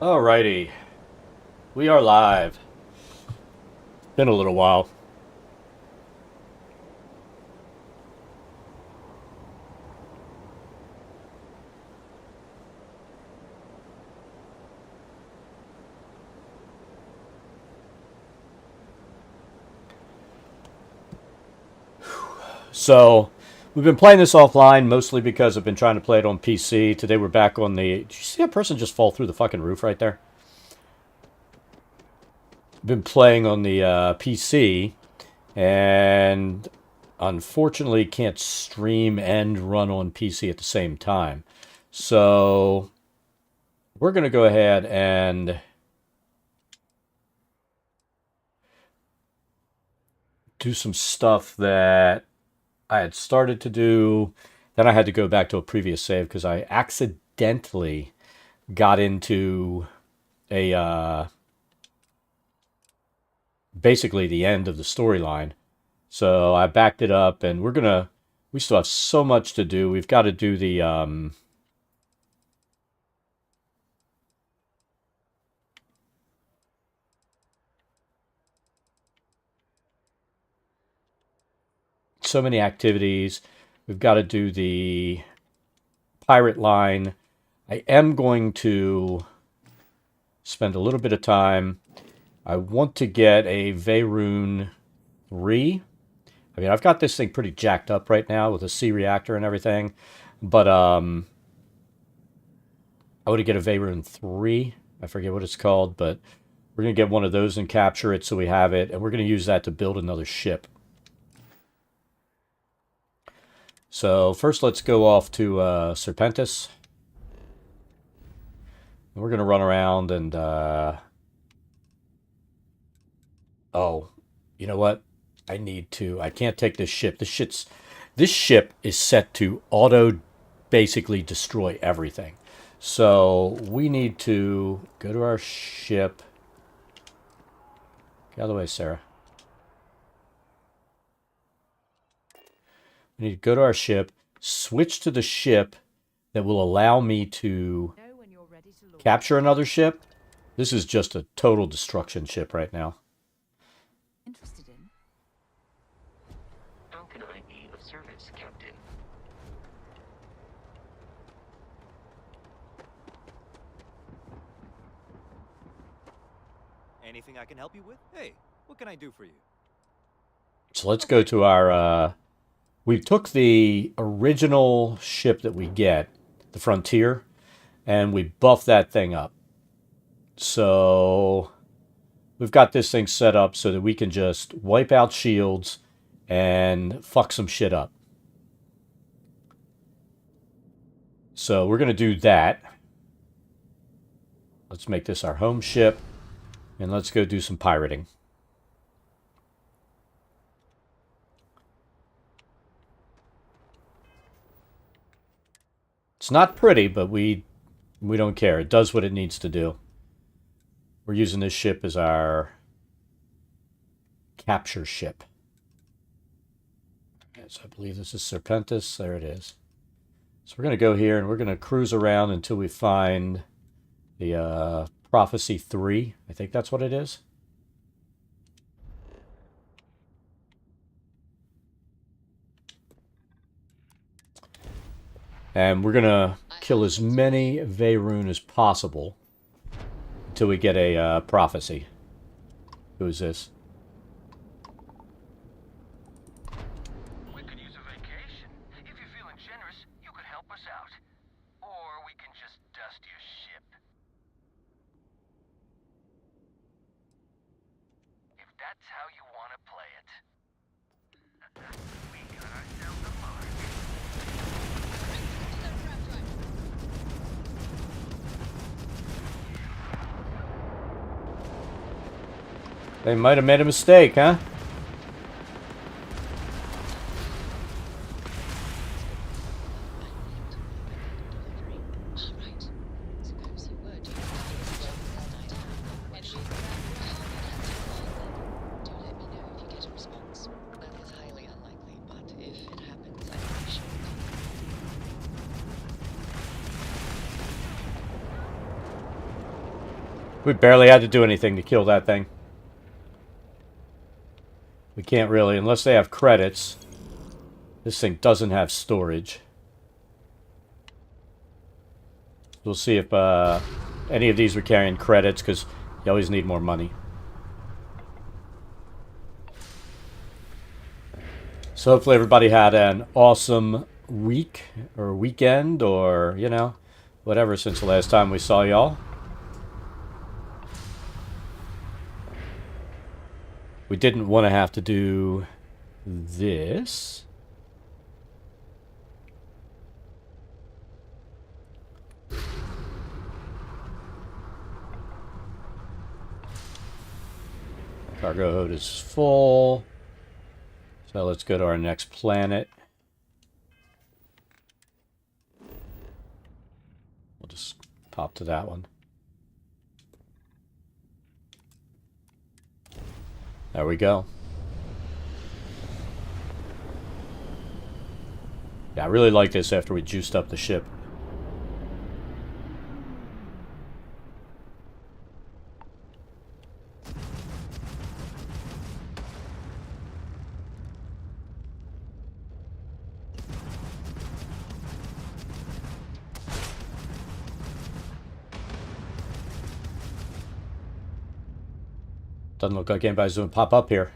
Alrighty, we are live. Been a little while. So, we've been playing this offline mostly because I've been trying to play it on PC. Today we're back on the. Did you see a person just fall through the fucking roof right there? Been playing on the PC, and unfortunately can't stream and run on PC at the same time. So, we're going to go ahead and do some stuff that I had started to do. Then I had to go back to a previous save because I accidentally got into a basically the end of the storyline. So I backed it up, and we still have so much to do. We've got to do the so many activities. We've got to do the pirate line. I am going to spend a little bit of time. I want to get a Veyroon 3. I mean, I've got this thing pretty jacked up right now with a C reactor and everything, but I want to get a Veyroon 3. I forget what it's called, but we're going to get one of those and capture it so we have it, and we're going to use that to build another ship. So first let's go off to Serpentis. We're going to run around and... oh, you know what? I can't take this ship. This ship is set to auto basically destroy everything. So we need to go to our ship. Get out of the way, Sarah. We need to go to our ship, switch to the ship that will allow me to capture another ship. This is just a total destruction ship right now. Interested in? How can I be of service, Captain? Anything I can help you with? Hey, what can I do for you? So let's go to our... we took the original ship that we get, the Frontier, and we buffed that thing up. So we've got this thing set up so that we can just wipe out shields and fuck some shit up. So we're going to do that. Let's make this our home ship, and let's go do some pirating. It's not pretty, but we don't care. It does what it needs to do. We're using this ship as our capture ship. Yes, I believe this is Serpentis. There it is. So we're going to go here and we're going to cruise around until we find the Prophecy 3. I think that's what it is. And we're going to kill as many Veyroon as possible until we get a prophecy. Who is this? We could use a vacation. If you're feeling generous, you could help us out. Or we can just dust your ship. If that's how you want to play it. We got ourselves a mark. They might have made a mistake, huh? We barely had to do anything to kill that thing. We can't really, unless they have credits. This thing doesn't have storage. We'll see if any of these were carrying credits, because you always need more money. So hopefully everybody had an awesome week, or weekend, or, you know, whatever since the last time we saw y'all. We didn't want to have to do this. Cargo hold is full. So let's go to our next planet. We'll just pop to that one. There we go. Yeah, I really like this after we juiced up the ship. Doesn't look like anybody's going to pop up here.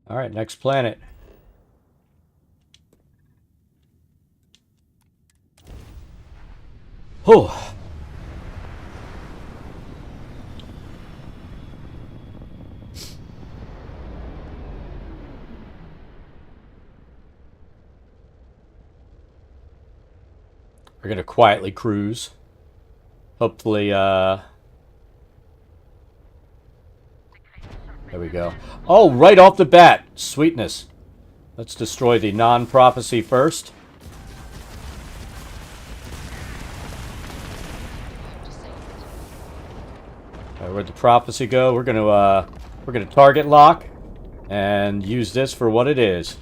All right, next planet. Whew. We're gonna quietly cruise. Hopefully, there we go. Oh, right off the bat. Sweetness. Let's destroy the non-prophecy first. Where'd the prophecy go? We're gonna target lock and use this for what it is.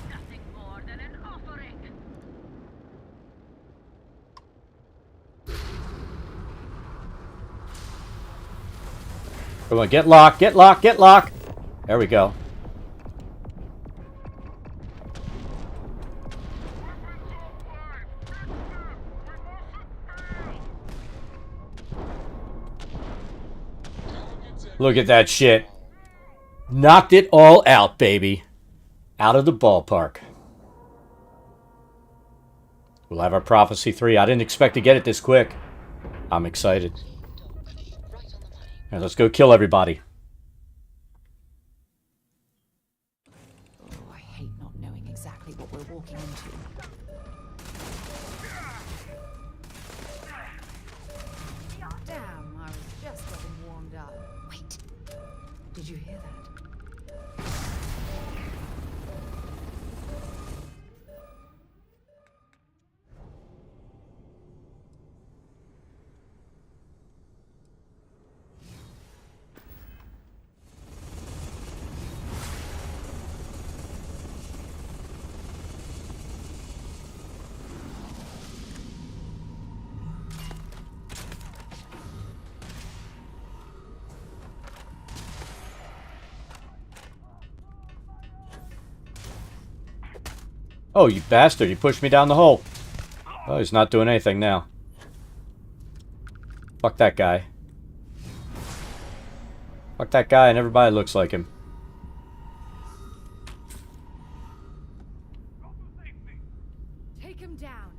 Nothing more than an offering. Come on, get locked, get locked, get locked. There we go. Look at that shit. Knocked it all out, baby. Out of the ballpark. We'll have our Prophecy 3. I didn't expect to get it this quick. I'm excited. All right, let's go kill everybody. Oh, I hate not knowing exactly what we're walking into. Damn, I was just getting warmed up. Wait, did you hear that? Oh, you bastard. You pushed me down the hole. Oh, he's not doing anything now. Fuck that guy. Fuck that guy and everybody looks like him. Take him down.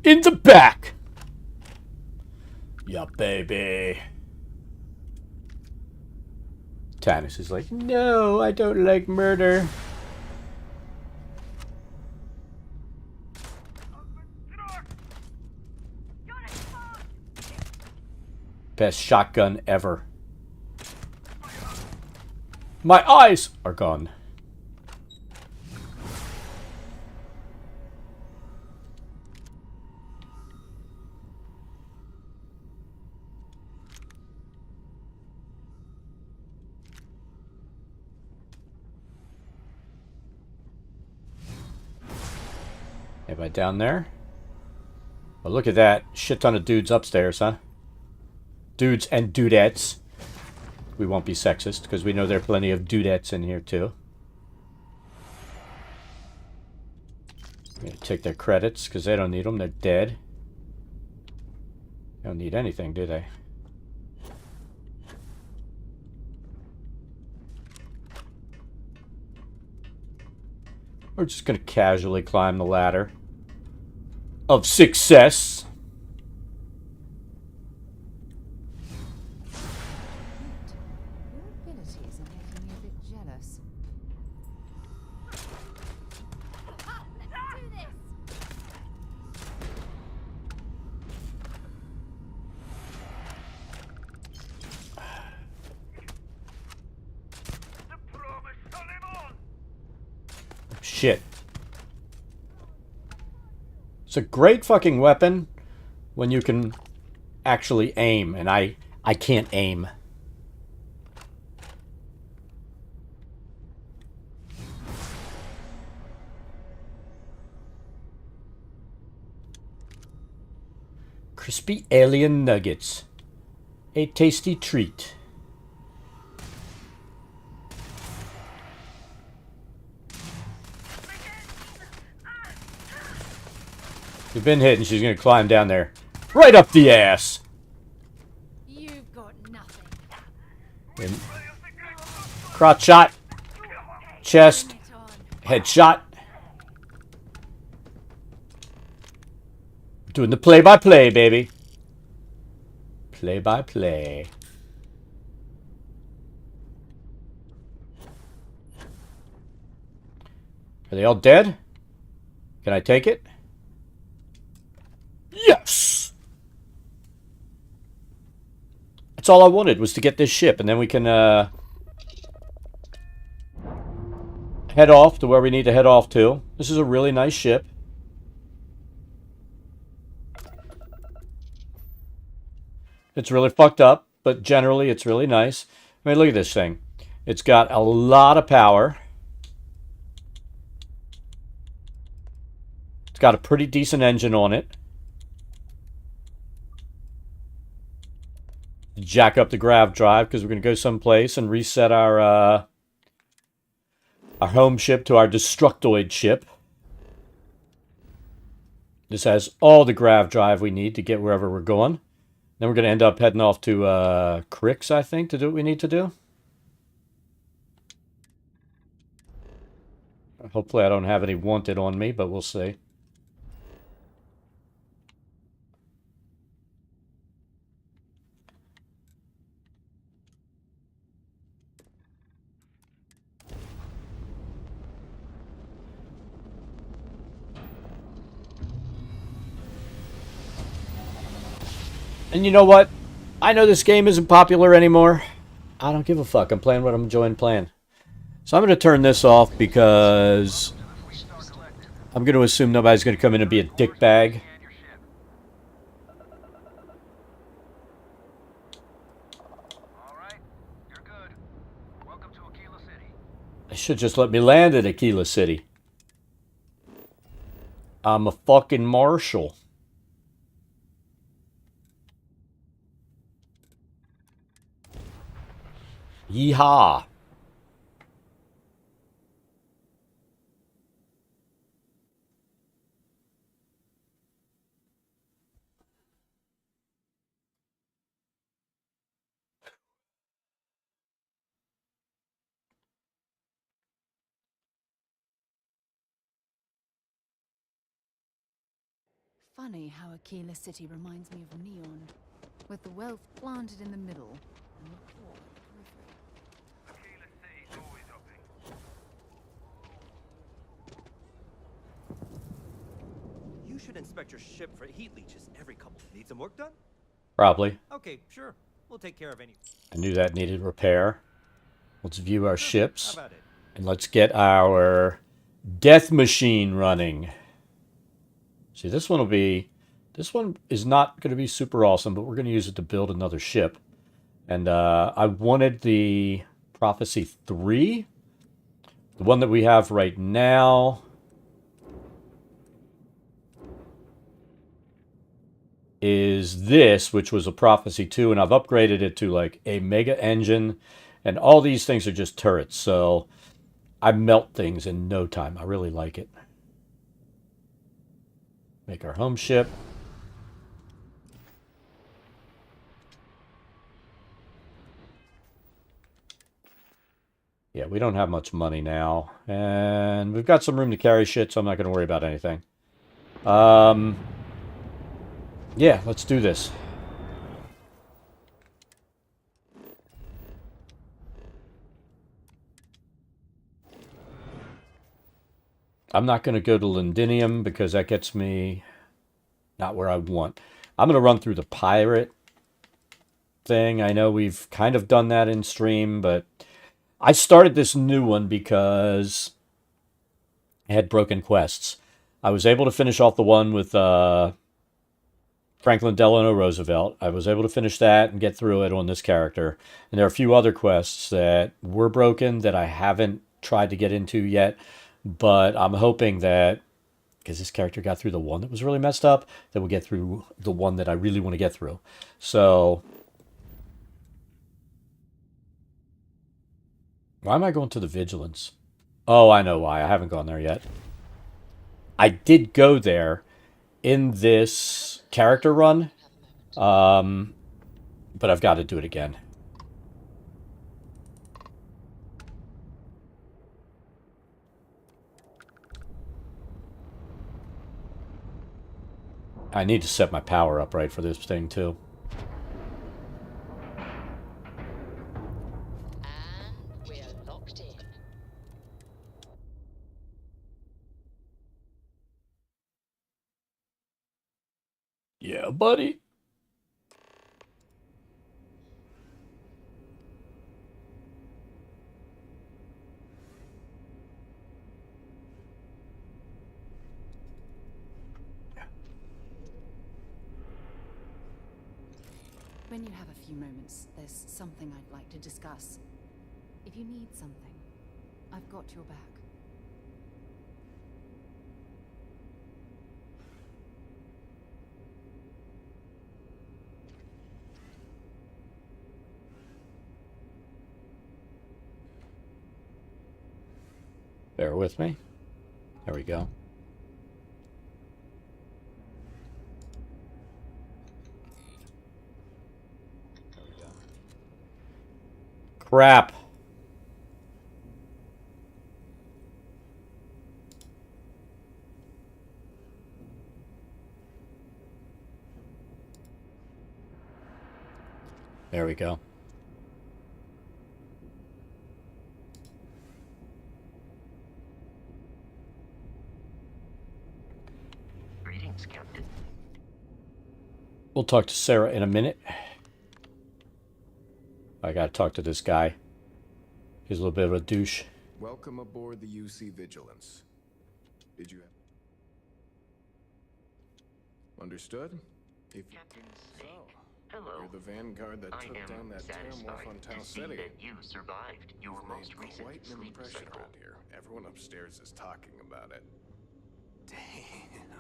In the back! Yeah, baby. Tannis is like, no, I don't like murder. Best shotgun ever. My eyes are gone. Anybody down there? Well, look at that. Shit ton of dudes upstairs, huh? Dudes and dudettes. We won't be sexist, because we know there are plenty of dudettes in here, too. I'm going to take their credits, because they don't need them. They're dead. They don't need anything, do they? We're just going to casually climb the ladder of success. Your abilities are making me a bit jealous. Let's do this! Shit. It's a great fucking weapon when you can actually aim, and I can't aim. Crispy alien nuggets. A tasty treat. You've been hit and she's gonna climb down there. Right up the ass! You've got nothing. And crotch shot. Chest. Bring it on. Headshot. Doing the play-by-play, baby. Play-by-play. Are they all dead? Can I take it? Yes! That's all I wanted, was to get this ship, and then we can, head off to where we need to head off to. This is a really nice ship. It's really fucked up, but generally it's really nice. I mean, look at this thing. It's got a lot of power. It's got a pretty decent engine on it. Jack up the grav drive because we're going to go someplace and reset our home ship to our destructoid ship. This has all the grav drive we need to get wherever we're going. Then we're going to end up heading off to Crix, I think, to do what we need to do. Hopefully I don't have any wanted on me, but we'll see. And you know what? I know this game isn't popular anymore. I don't give a fuck. I'm playing what I'm enjoying playing. So I'm going to turn this off because I'm going to assume nobody's going to come in and be a dickbag. Alright, you're good. Welcome to Aquila City. They should just let me land at Aquila City. I'm a fucking marshal. Yeehaw. Funny how a keyless city reminds me of Neon, with the wealth planted in the middle and the poor at the periphery. A keyless city's always open. You should inspect your ship for heat leeches every couple. Need some work done? Probably. Okay, sure. We'll take care of any. I knew that needed repair. Let's view our How ships. about it? And let's get our death machine running. See, this one is not going to be super awesome, but we're going to use it to build another ship. And I wanted the Prophecy 3. The one that we have right now is this, which was a Prophecy 2, and I've upgraded it to like a mega engine, and all these things are just turrets, so I melt things in no time. I really like it. Make our home ship. Yeah, we don't have much money now, and we've got some room to carry shit, so I'm not going to worry about anything. Yeah, let's do this. I'm not going to go to Londinium because that gets me not where I want. I'm going to run through the pirate thing. I know we've kind of done that in stream, but I started this new one because I had broken quests. I was able to finish off the one with Franklin Delano Roosevelt. I was able to finish that and get through it on this character. And there are a few other quests that were broken that I haven't tried to get into yet. But I'm hoping that, because this character got through the one that was really messed up, that we'll get through the one that I really want to get through. So, why am I going to the Vigilance? Oh, I know why. I haven't gone there yet. I did go there in this character run, but I've got to do it again. I need to set my power up right for this thing, too. And we're locked in. Yeah, buddy. When you have a few moments, there's something I'd like to discuss. If you need something, I've got your back. Bear with me. There we go. There we go. Crap. There we go. Greetings, Captain. We'll talk to Sarah in a minute. I gotta talk to this guy. He's a little bit of a douche. Welcome aboard the UC Vigilance. Did you have... Understood? If Captain so, Snake, hello. you're the vanguard that I took am down that Terramorph on satisfied Tau to see City. that you survived your You've most made recent quite an sleep impression cycle. around here. Everyone upstairs is talking about it. Damn,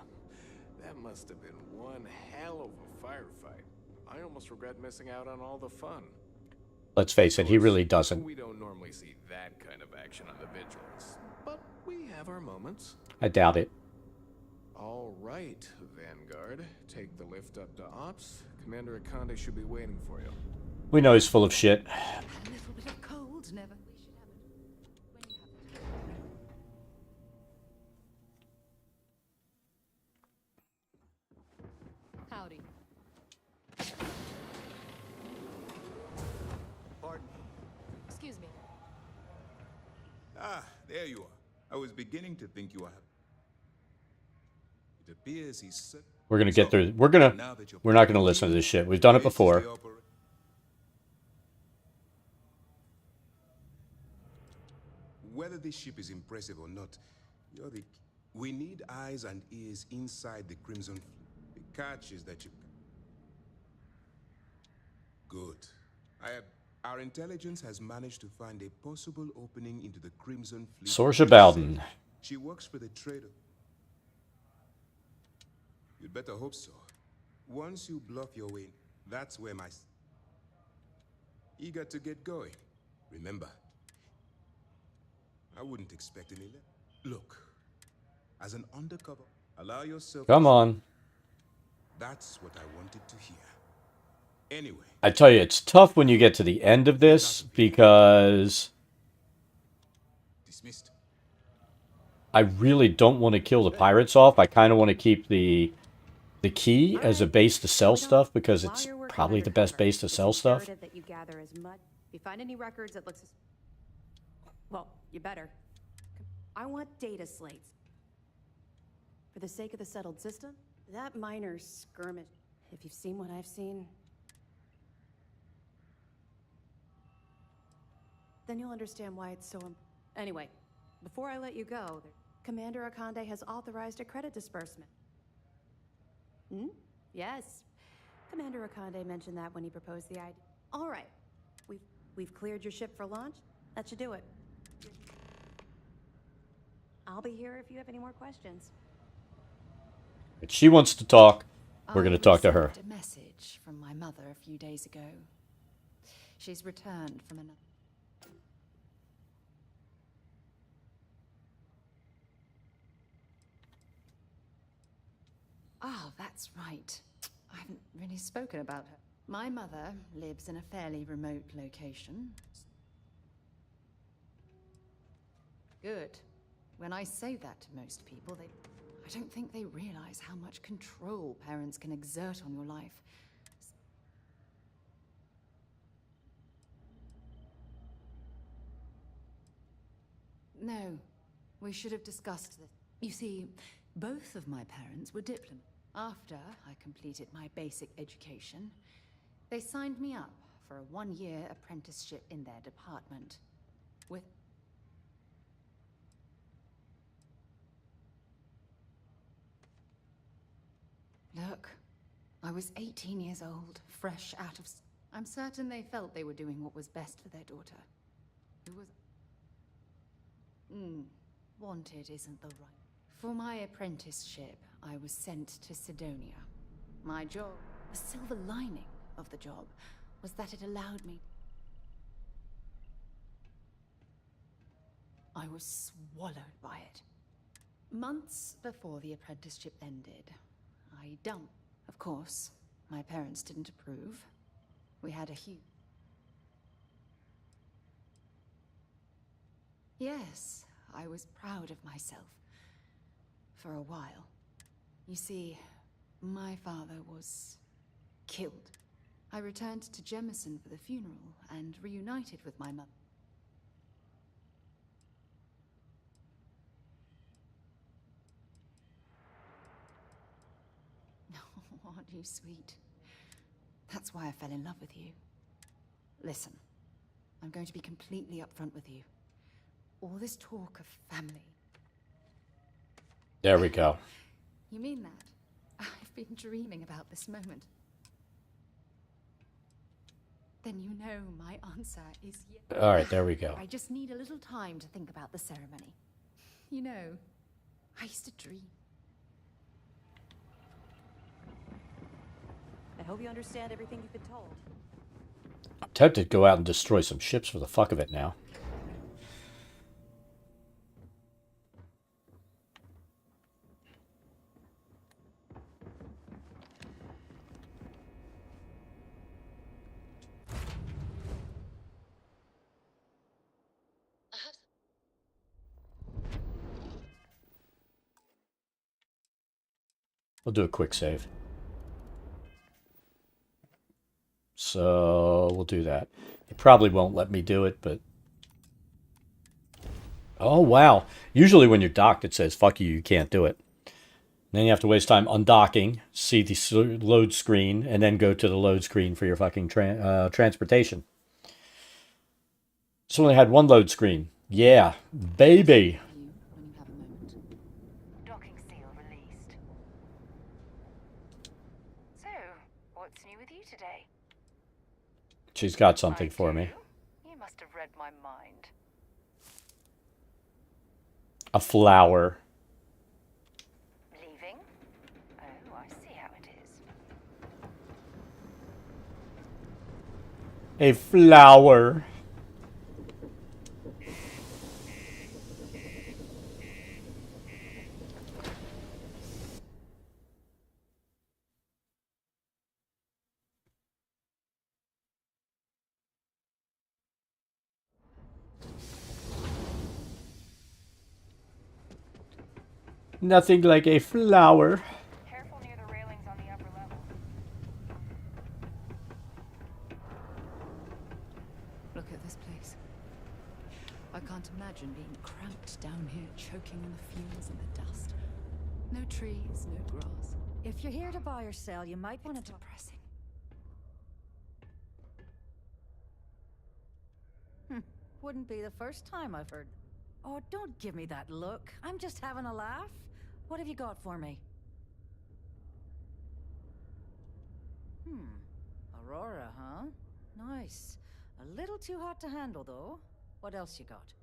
that must have been one hell of a firefight. I almost regret missing out on all the fun. Let's face it, he really doesn't. We don't normally see that kind of action on the Vigilance, but we have our moments. I doubt it. All right, Vanguard. Take the lift up to Ops. Commander Akande should be waiting for you. We know he's full of shit. Had a little bit of cold, never. We should have it. When you have it. Howdy. Pardon? Excuse me. Ah, there you are. I was beginning to think you were. It appears he's set. We're gonna get So, through. now that you're We're not gonna listen to this shit. We've done it this is before. the opera- Whether this ship is impressive or not, you're the. We need eyes and ears inside the Crimson Fleet. The catch is that you. Good. Our intelligence has managed to find a possible opening into the Crimson Fleet. Saoirse Bowden. She works for the trader. You'd better hope so. Once you bluff your way, that's where my... Eager to get going. Remember, I wouldn't expect any less. Look, as an undercover, allow yourself... Come on. That's what I wanted to hear. Anyway. I tell you, it's tough when you get to the end of this because Dismissed. I really don't want to kill the pirates off. I kind of want to keep the key as a base to sell stuff because it's probably the best base to sell stuff. That you gather as much. If you find any records that looks, well, you better. I want data slates. For the sake of the settled system, that minor skirmish. If you've seen what I've seen, then you'll understand why it's so. Anyway, before I let you go, Commander Akande has authorized a credit disbursement. Hmm? Yes. Commander Akande mentioned that when he proposed the idea. All right. We've cleared your ship for launch. That should do it. I'll be here if you have any more questions. If she wants to talk, we're going to talk to her. I received a message from my mother a few days ago. She's returned from another. Oh, that's right. I haven't really spoken about her. My mother lives in a fairly remote location. Good. When I say that to most people, I don't think they realize how much control parents can exert on your life. No, we should have discussed this. You see, both of my parents were diplomats. After I completed my basic education, they signed me up for a one-year apprenticeship in their department. With Look, I was 18 years old, fresh out of... I'm certain they felt they were doing what was best for their daughter. Who was... wanted isn't the right... For my apprenticeship, I was sent to Sidonia. My job, the silver lining of the job, was that it allowed me... I was swallowed by it. Months before the apprenticeship ended, I dumped. Of course, my parents didn't approve. We had a huge... Yes, I was proud of myself. For a while. You see, my father was... killed. I returned to Jemison for the funeral and reunited with my mother. Oh, aren't you sweet? That's why I fell in love with you. Listen, I'm going to be completely upfront with you. All this talk of family... There we go. You mean that? I've been dreaming about this moment. Then you know my answer is yes. All right, there we go. I just need a little time to think about the ceremony. You know, I used to dream. I hope you understand everything you've been told. I'm tempted to go out and destroy some ships for the fuck of it now. We'll do a quick save. So we'll do that. It probably won't let me do it, but... Oh, wow. Usually when you're docked, it says, fuck you, you can't do it. Then you have to waste time undocking, see the load screen, and then go to the load screen for your fucking transportation. So only had one load screen. Yeah, baby. When you have a moment. Docking seal released. So, what's new with you today? She's got something I for do? me. You must have read my mind. A flower. Leaving? Oh, I see how it is. A flower. Nothing like a flower. Careful near the railings on the upper level. Look at this place. I can't imagine being cramped down here, choking in the fumes and the dust. No trees, no grass. If you're here to buy or sell, you might want to talk. Depressing. Wouldn't be the first time I've heard. Oh, don't give me that look. I'm just having a laugh. What have you got for me? Aurora, huh? Nice. A little too hot to handle, though. What else you got?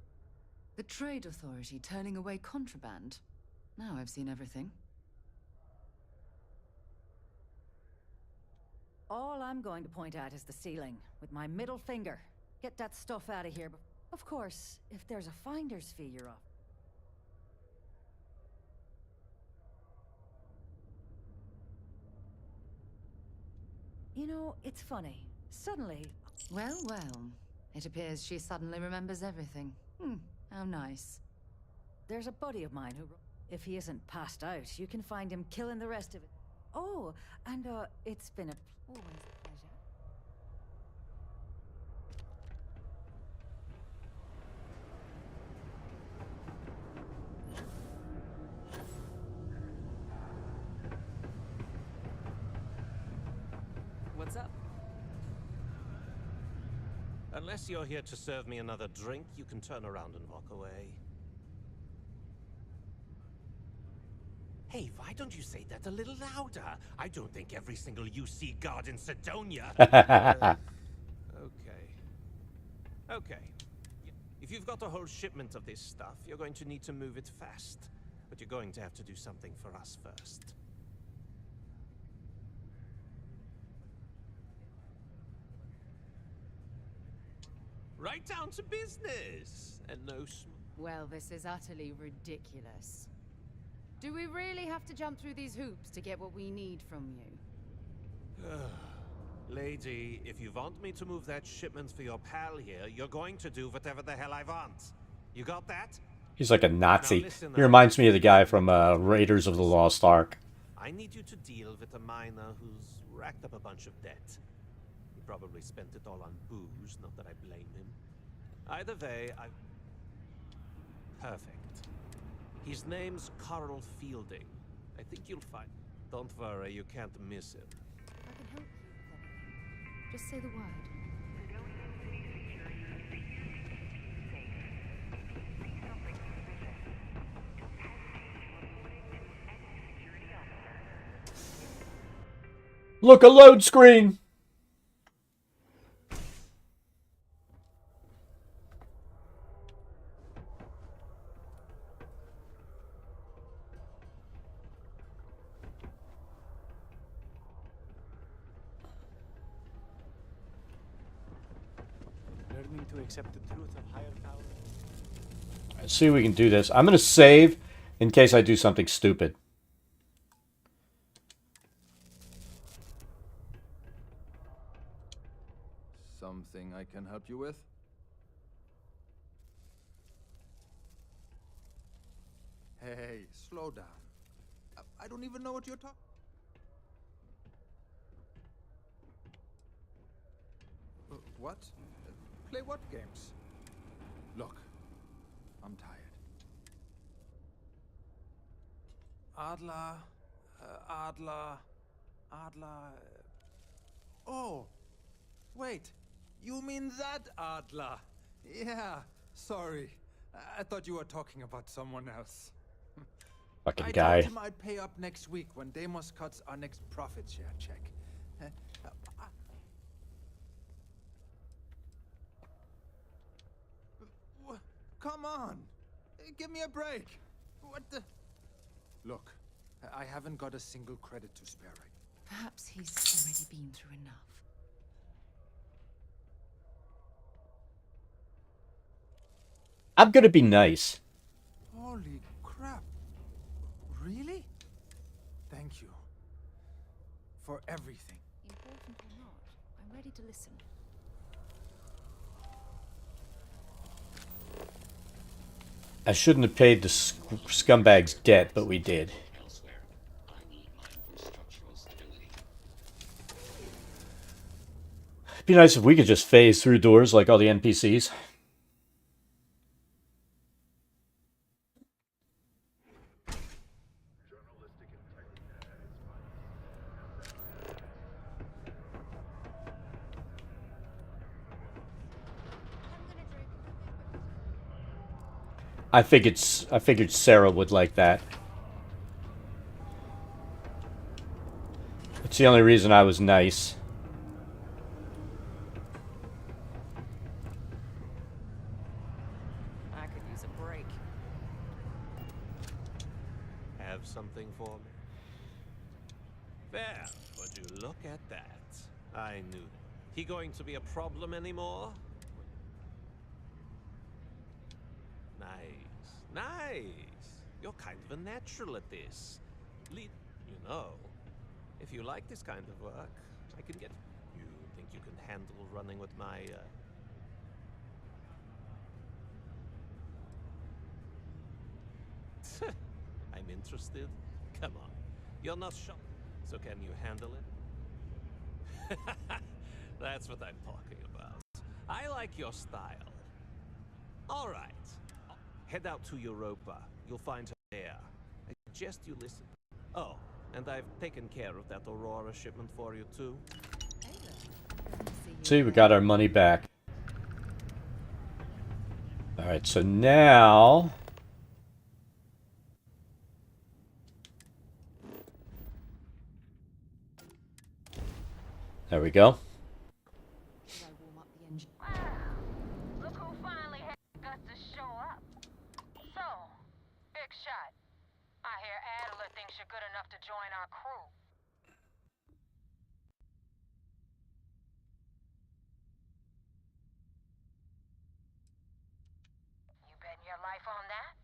The Trade Authority turning away contraband. Now I've seen everything. All I'm going to point at is the ceiling, with my middle finger. Get that stuff out of here. Of course, if there's a finder's fee you're off. You know, it's funny. Suddenly... Well, well. It appears she suddenly remembers everything. How nice. There's a buddy of mine who... If he isn't passed out, you can find him killing the rest of it. Oh, and, it's been always a pleasure. What's up? Unless you're here to serve me another drink, you can turn around and walk away. Hey, why don't you say that a little louder? I don't think every single UC guard in Sidonia... Okay. If you've got a whole shipment of this stuff, you're going to need to move it fast. But you're going to have to do something for us first. Right down to business! And no Well, this is utterly ridiculous. Do we really have to jump through these hoops to get what we need from you? Lady, if you want me to move that shipment for your pal here, you're going to do whatever the hell I want. You got that? He's like a Nazi. Now listen He reminds me of the guy from Raiders of the Lost Ark. I need you to deal with a miner who's racked up a bunch of debt. He probably spent it all on booze, not that I blame him. Either way, Perfect. His name's Carl Fielding. I think you'll find... Don't worry, you can't miss him. I can help you with anything. Just say the word. Look, a load screen! Learning to accept the truth of higher power. Let's see if we can do this. I'm going to save in case I do something stupid. Something I can help you with? Hey, slow down. I don't even know what you're talking... What? Play what games? Look, I'm tired. Adler, Adler, Adler. Oh, wait. You mean that Adler? Yeah, sorry. I thought you were talking about someone else. Fucking I guy. told him I'd pay up next week when Deimos cuts our next profit share check. Come on! Give me a break! What the... Look, I haven't got a single credit to spare right now. Perhaps he's already been through enough. I'm gonna be nice. Holy crap. Really? Thank you. For everything. Important or not, I'm ready to listen. I shouldn't have paid the scumbag's debt, but we did. It'd be nice if we could just phase through doors like all the NPCs. I figured Sarah would like that. It's the only reason I was nice. I could use a break. Have something for me? Well, would you look at that? I knew that. He going to be a problem anymore? Nice. Nice. You're kind of a natural at this. You know, if you like this kind of work, I can get... You think you can handle running with my, I'm interested? Come on. You're not shocked, so can you handle it? That's what I'm talking about. I like your style. All right. Head out to Europa. You'll find her there. I suggest you listen. Oh, and I've taken care of that Aurora shipment for you, too. See, we got our money back. Alright, so now... There we go. Look who finally had the guts to show up. So, big shot. I hear Adler thinks you're good enough to join our crew. You betting your life on that?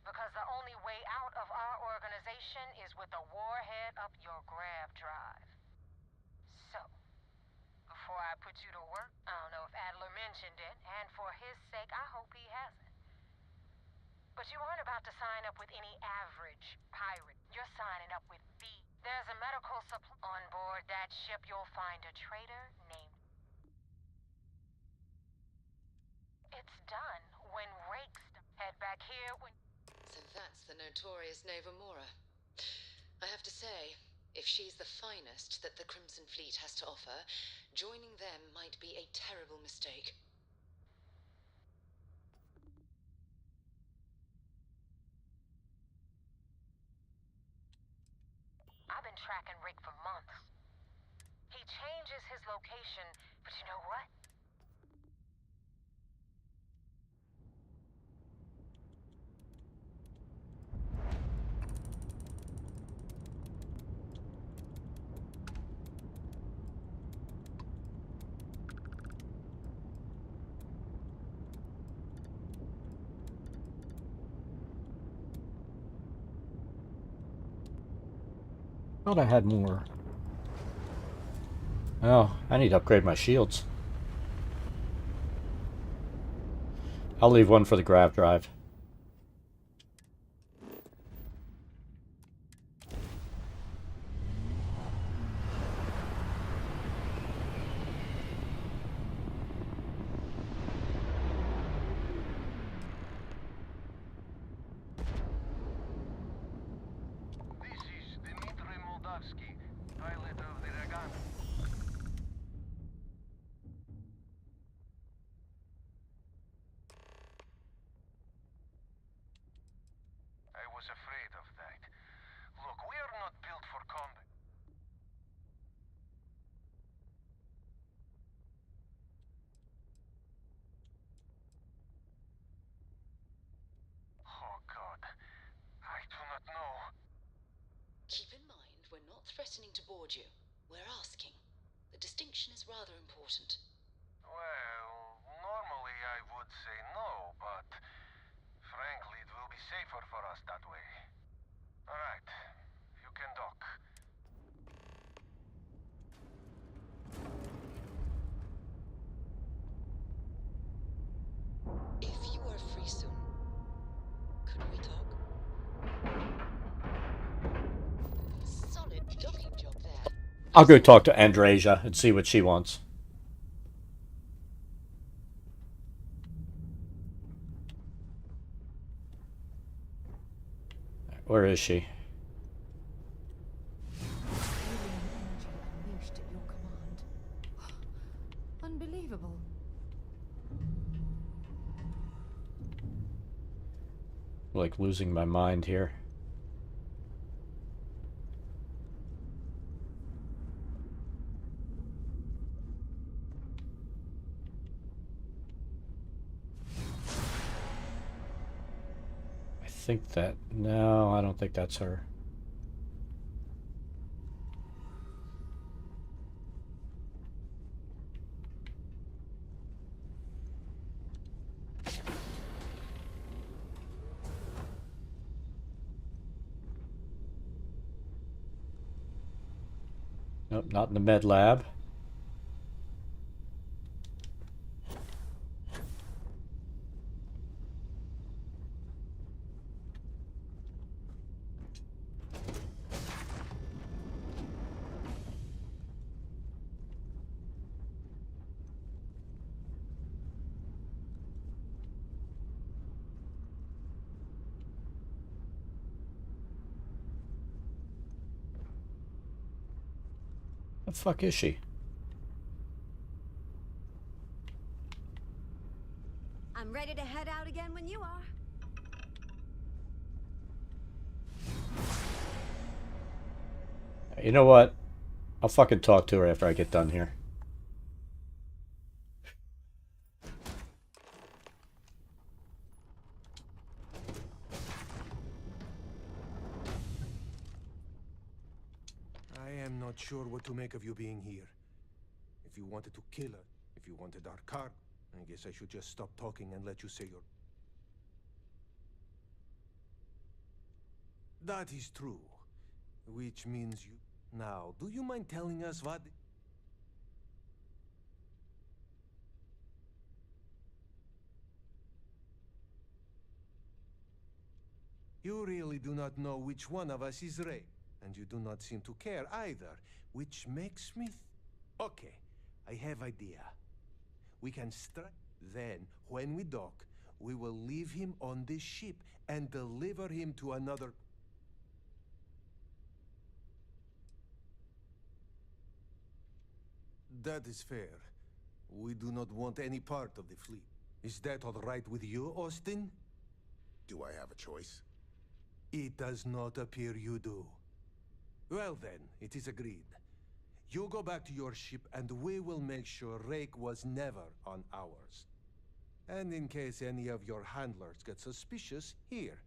Because the only way out of our organization is with a warhead up your grav drive. So, before I put you to work, I don't know if Adler mentioned it, and for his sake, I hope he hasn't. But you aren't about to sign up with any average pirate. You're signing up with B. There's a medical supply on board that ship. You'll find a trader named... It's done when rakes head back here when... So that's the notorious Nova Mora. I have to say, if she's the finest that the Crimson Fleet has to offer, joining them might be a terrible mistake. I've been tracking Rick for months. He changes his location, but you know what? Thought I had more. Oh, I need to upgrade my shields. I'll leave one for the grav drive. Arconde. Oh God, I do not know. Keep in mind, we're not threatening to board you. We're asking. The distinction is rather important. Well, normally I would say no, but frankly, it will be safer for us that way. All right, you can dock. If you are free soon, could we talk? Solid docking job there. I'll go talk to Andrasia and see what she wants. Where is she? Alien energy unleashed at your command. Unbelievable. Like losing my mind here. I think that... No, I don't think that's her. Nope, not in the med lab. The fuck is she? I'm ready to head out again when you are. You know what? I'll fucking talk to her after I get done here. I am not sure what to make of you being here. If you wanted to kill her, if you wanted our car, I guess I should just stop talking and let you say your... That is true. Which means you... Now, do you mind telling us what... You really do not know which one of us is Ray, and you do not seem to care either, which makes me... Okay, I have idea. We can strike. Then, when we dock, we will leave him on this ship and deliver him to another... That is fair. We do not want any part of the fleet. Is that all right with you, Austin? Do I have a choice? It does not appear you do. Well then, it is agreed. You go back to your ship and we will make sure Rake was never on ours. And in case any of your handlers get suspicious, here.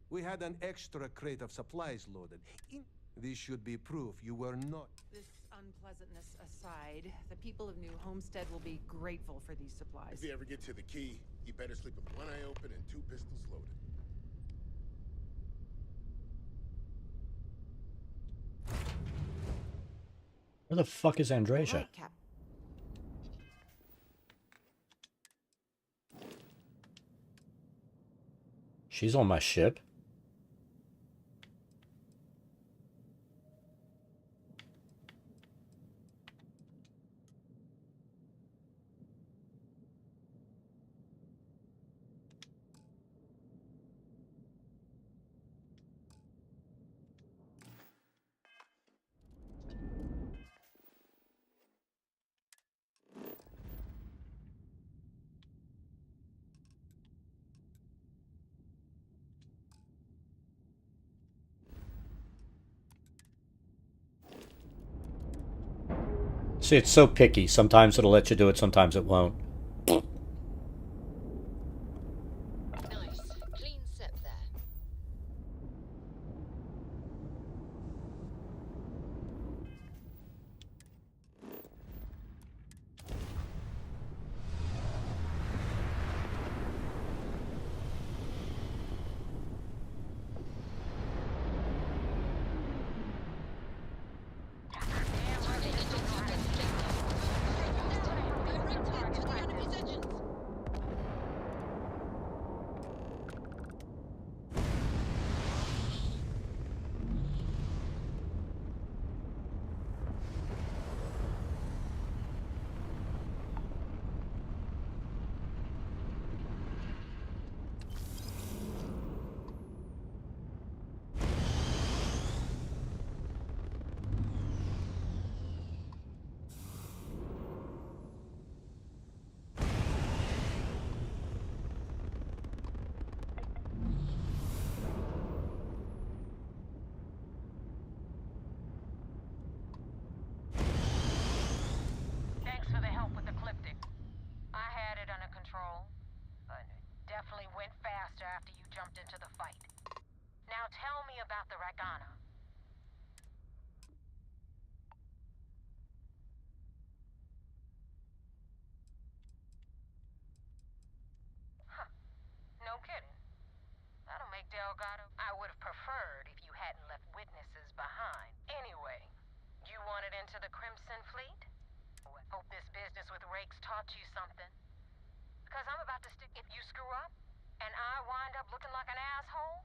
We had an extra crate of supplies loaded. This should be proof you were not... This unpleasantness aside, the people of New Homestead will be grateful for these supplies. If you ever get to the key, you better sleep with one eye open and 2 pistols loaded. Where the fuck is Andrasia? Right, Cap. She's on my ship. See, it's so picky. Sometimes it'll let you do it, sometimes it won't. Nice. Clean sip there. Thanks for the help with the Cliptic. I had it under control, but it definitely went faster after you jumped into the fight. Now tell me about the Ragana. Huh. No kidding. That'll make Delgado. I would have preferred if you hadn't left witnesses behind. Anyway, you wanted into the Crimson Fleet? Well, hope this business with Rakes taught you something. Because I'm about to stick. If you screw up, and I wind up looking like an asshole,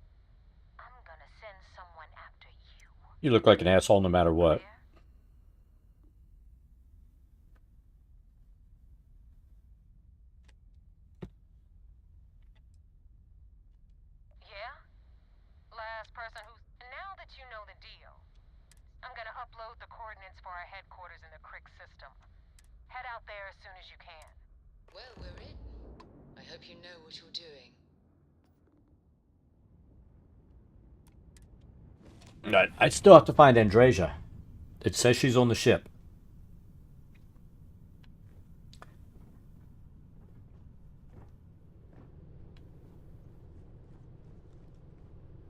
I'm gonna send someone after you. You look like an asshole no matter what. Yeah? Last person who's... Now that you know the deal, I'm gonna upload the coordinates for our headquarters in the Crick system. Head out there as soon as you can. Well, we're in. I hope you know what you're doing. I still have to find Andrasia. It says she's on the ship.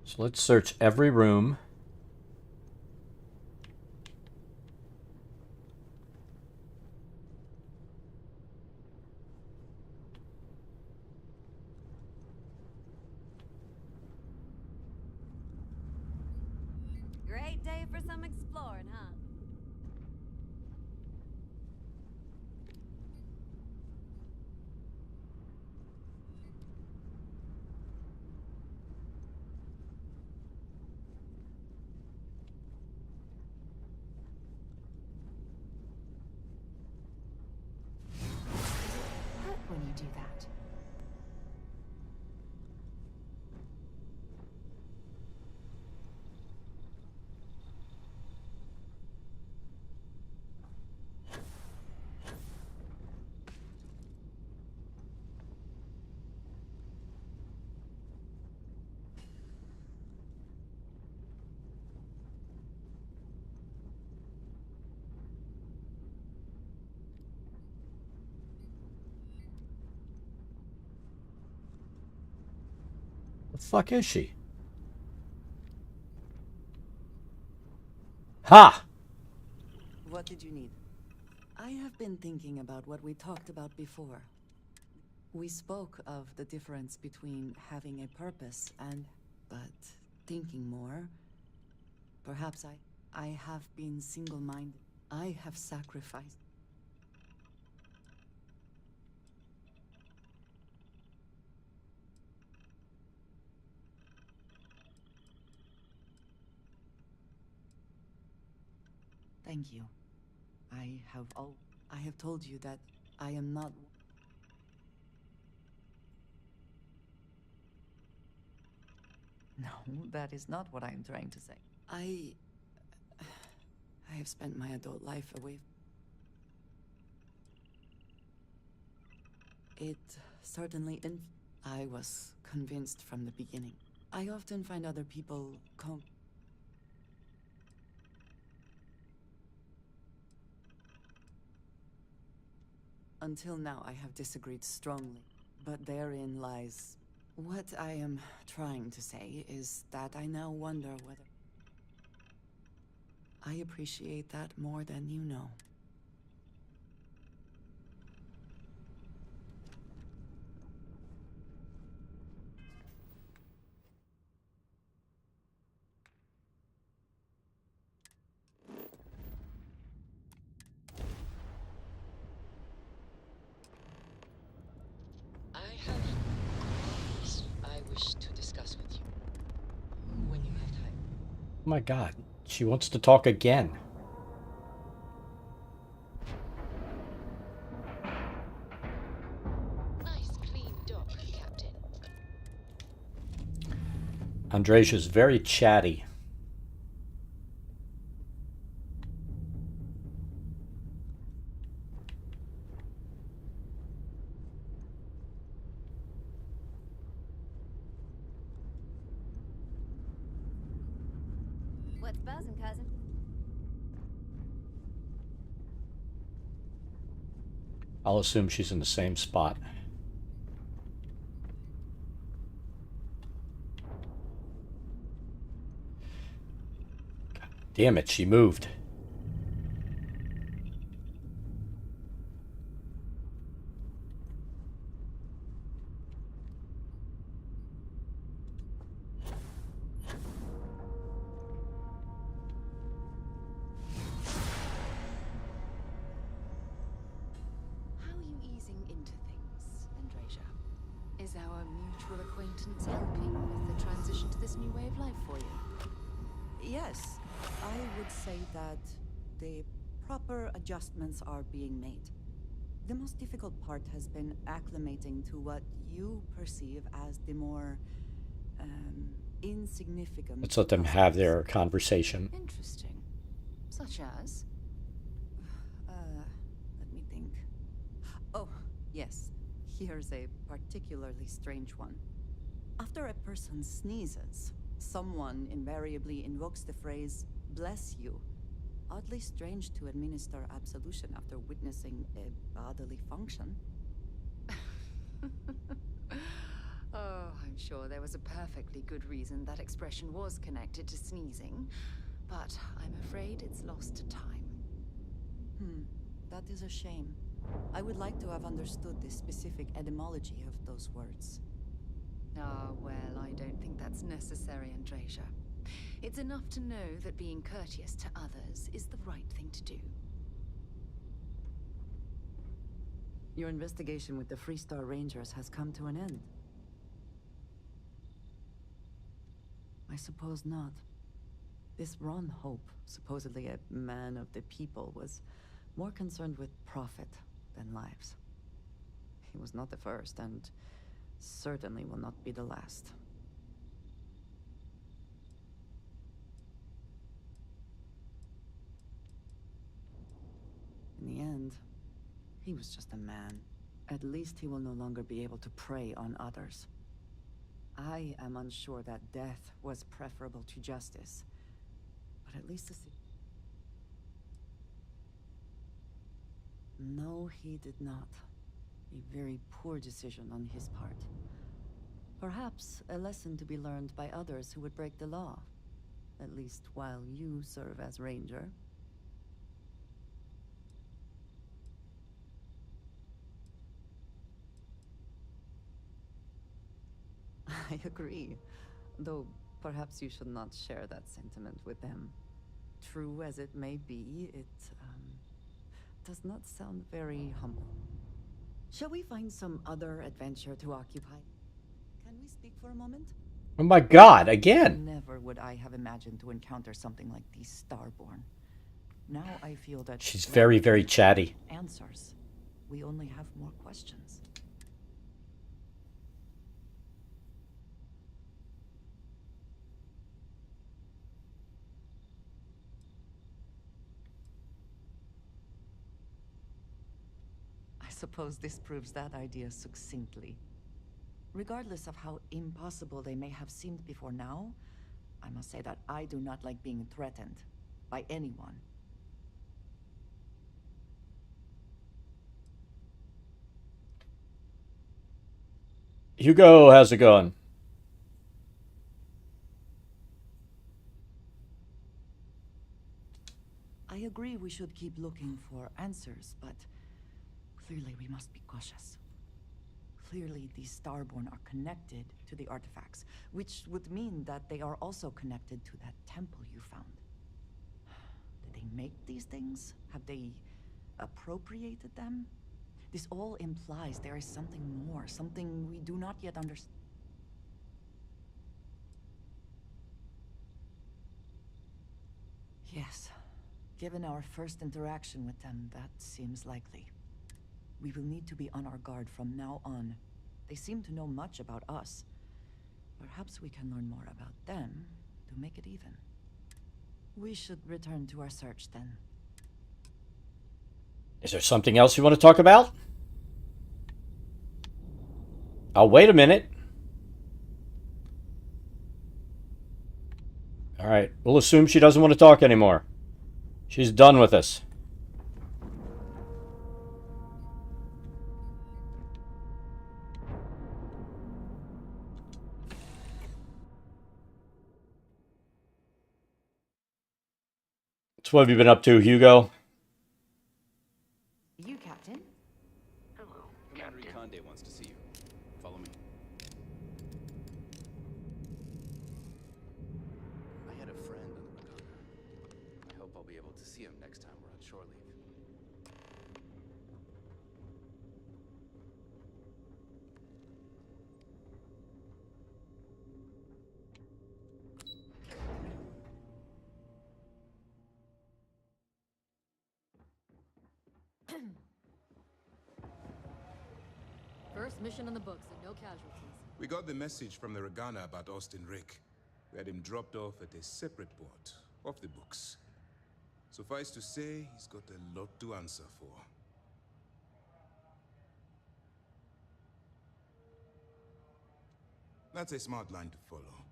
So let's search every room. Great day for some exploring, huh? Hurt when you do that. The fuck is she? Ha! What did you need? I have been thinking about what we talked about before. We spoke of the difference between having a purpose and... But thinking more... Perhaps I have been single-minded. I have sacrificed. Thank you. I have told you that I am not... No, that is not what I am trying to say. I have spent my adult life away. It certainly I was convinced from the beginning. I often find other people Until now, I have disagreed strongly, but therein lies... What I am trying to say is that I now wonder whether... I appreciate that more than you know. I have matters I wish to discuss with you when you have time. Oh my god, she wants to talk again. Nice clean dock, Captain. Andresia's very chatty. What's buzzing, cousin? I'll assume she's in the same spot. God damn it, she moved. How are you easing into things, Andresia? Is our mutual acquaintance helping with the transition to this new way of life for you? Yes, I would say that the proper adjustments are being made. The most difficult part has been acclimating to what you perceive as the more insignificant. Let's let them have their conversation. Interesting. Such as? Let me think. Oh, yes. Here's a particularly strange one. After a person sneezes, someone invariably invokes the phrase, "bless you." Oddly strange to administer absolution after witnessing a bodily function. Oh, I'm sure there was a perfectly good reason that expression was connected to sneezing, but I'm afraid it's lost to time. That is a shame. I would like to have understood the specific etymology of those words. Ah, well, I don't think that's necessary, Andresia. It's enough to know that being courteous to others is the right thing to do. Your investigation with the Freestar Rangers has come to an end. I suppose not. This Ron Hope, supposedly a man of the people, was more concerned with profit than lives. He was not the first, and certainly will not be the last. In the end, he was just a man. At least he will no longer be able to prey on others. I am unsure that death was preferable to justice, but at least No, he did not. A very poor decision on his part. Perhaps a lesson to be learned by others who would break the law. At least while you serve as Ranger. I agree. Though perhaps you should not share that sentiment with them. True as it may be, it does not sound very humble. Shall we find some other adventure to occupy? Can we speak for a moment? Oh my god, again! Never would I have imagined to encounter something like these Starborn. Now I feel that She's very, very chatty. answers. We only have more questions. I suppose this proves that idea succinctly. Regardless of how impossible they may have seemed before now, I must say that I do not like being threatened by anyone. Hugo, how's it going? I agree we should keep looking for answers, but clearly we must be cautious. Clearly, these Starborn are connected to the artifacts, which would mean that they are also connected to that temple you found. Did they make these things? Have they appropriated them? This all implies there is something more, something we do not yet understand. Yes. Given our first interaction with them, that seems likely. We will need to be on our guard from now on. They seem to know much about us. Perhaps we can learn more about them to make it even. We should return to our search then. Is there something else you want to talk about? Oh, wait a minute. All right, we'll assume she doesn't want to talk anymore. She's done with us. So what have you been up to, Hugo? You, Captain? Hello, Commander Captain. Conde wants to see you. Follow me. I had a friend on the Regatta. I hope I'll be able to see him next time we're on shore leave. First mission in the books and no casualties. We got the message from the Regana about Austin Rick. We had him dropped off at a separate port, off the books. Suffice to say, he's got a lot to answer for. That's a smart line to follow.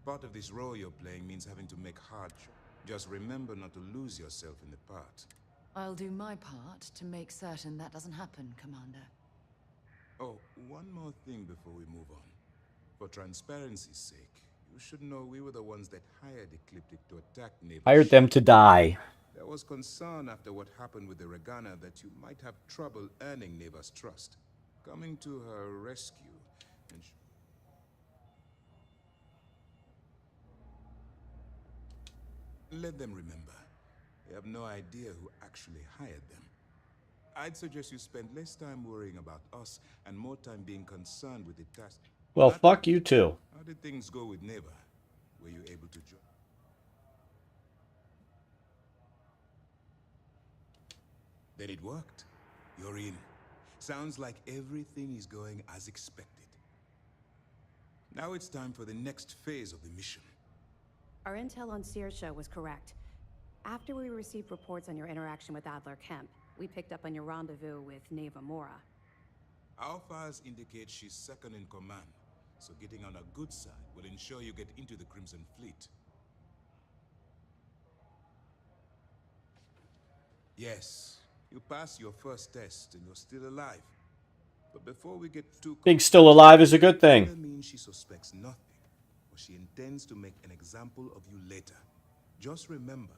Part of this role you're playing means having to make hard choices. Just remember not to lose yourself in the part. I'll do my part to make certain that doesn't happen, Commander. Oh, one more thing before we move on. For transparency's sake, you should know we were the ones that hired Ecliptic to attack Naval Hired them to die. There was concern after what happened with the Regana that you might have trouble earning Neva's trust. Coming to her rescue and let them remember. They have no idea who actually hired them. I'd suggest you spend less time worrying about us and more time being concerned with the task. Well, fuck you too. How did things go with Neva? Were you able to join? Then it worked. You're in. Sounds like everything is going as expected. Now it's time for the next phase of the mission. Our intel on Saoirse was correct. After we received reports on your interaction with Adler Kemp, we picked up on your rendezvous with Neva Mora. Our files indicate she's second in command, so getting on a good side will ensure you get into the Crimson Fleet. Yes, you passed your first test and you're still alive. But before we get too Being still alive is a good thing. That means she suspects nothing, or she intends to make an example of you later. Just remember,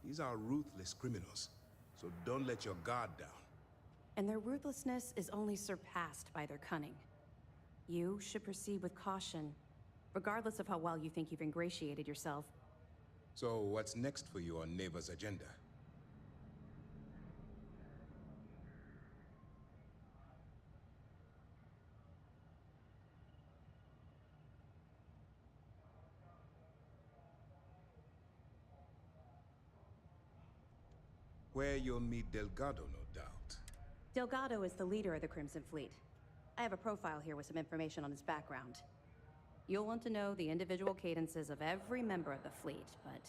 these are ruthless criminals, so don't let your guard down. And their ruthlessness is only surpassed by their cunning. You should proceed with caution, regardless of how well you think you've ingratiated yourself. So what's next for you on Neva's agenda? Where you'll meet Delgado, no doubt. Delgado is the leader of the Crimson Fleet. I have a profile here with some information on his background. You'll want to know the individual cadences of every member of the fleet, but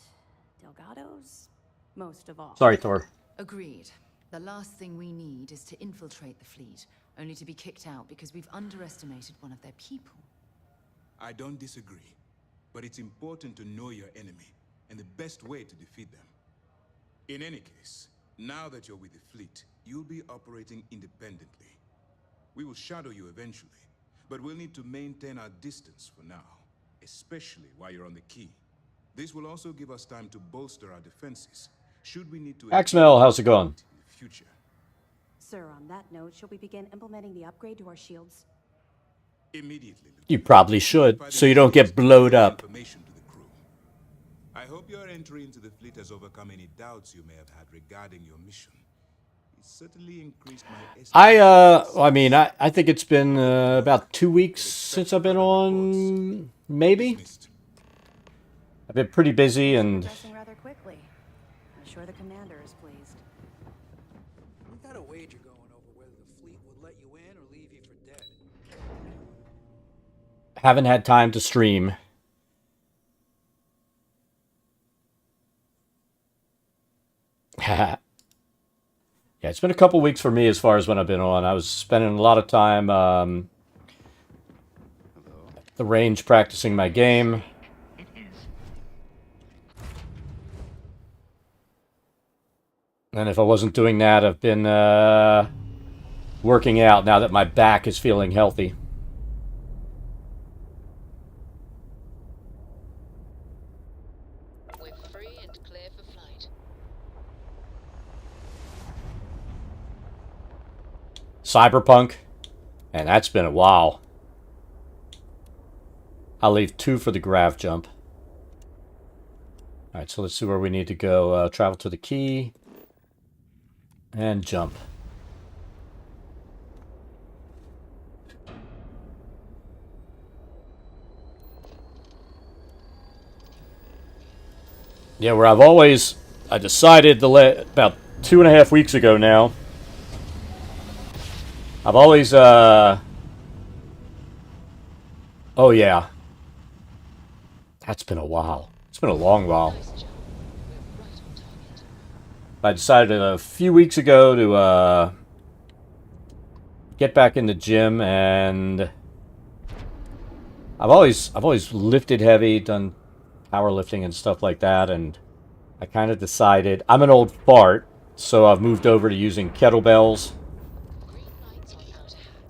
Delgado's most of all. Sorry, Thor. Agreed. The last thing we need is to infiltrate the fleet, only to be kicked out because we've underestimated one of their people. I don't disagree, but it's important to know your enemy and the best way to defeat them. In any case, now that you're with the fleet, you'll be operating independently. We will shadow you eventually, But we'll need to maintain our distance for now, especially while you're on the key. This will also give us time to bolster our defenses, should we need to... Axmel, how's it going? ...in the future. Sir, on that note, shall we begin implementing the upgrade to our shields? Immediately. You probably should, so you don't get blowed up. Information to the crew. I hope your entry into the fleet has overcome any doubts you may have had regarding your mission. It certainly increased my estimate. I think it's been about 2 weeks since I've been on, maybe? I've been pretty busy and... Progressing rather quickly. I'm sure the commander is pleased. We got a wager going over whether the fleet would let you in or leave you for dead. Haven't had time to stream. Yeah, it's been a couple weeks for me as far as when I've been on. I was spending a lot of time at the range practicing my game. And if I wasn't doing that, I've been working out now that my back is feeling healthy. We're free and clear for flight. Cyberpunk, and that's been a while. I'll leave 2 for the grav jump. Alright, so let's see where we need to go. Travel to the key. And jump. Yeah, where I decided about 2.5 weeks ago now. I've always, oh yeah. That's been a while. It's been a long while. I decided a few weeks ago to get back in the gym, and I've always lifted heavy, done powerlifting and stuff like that, and I kind of decided I'm an old fart, so I've moved over to using kettlebells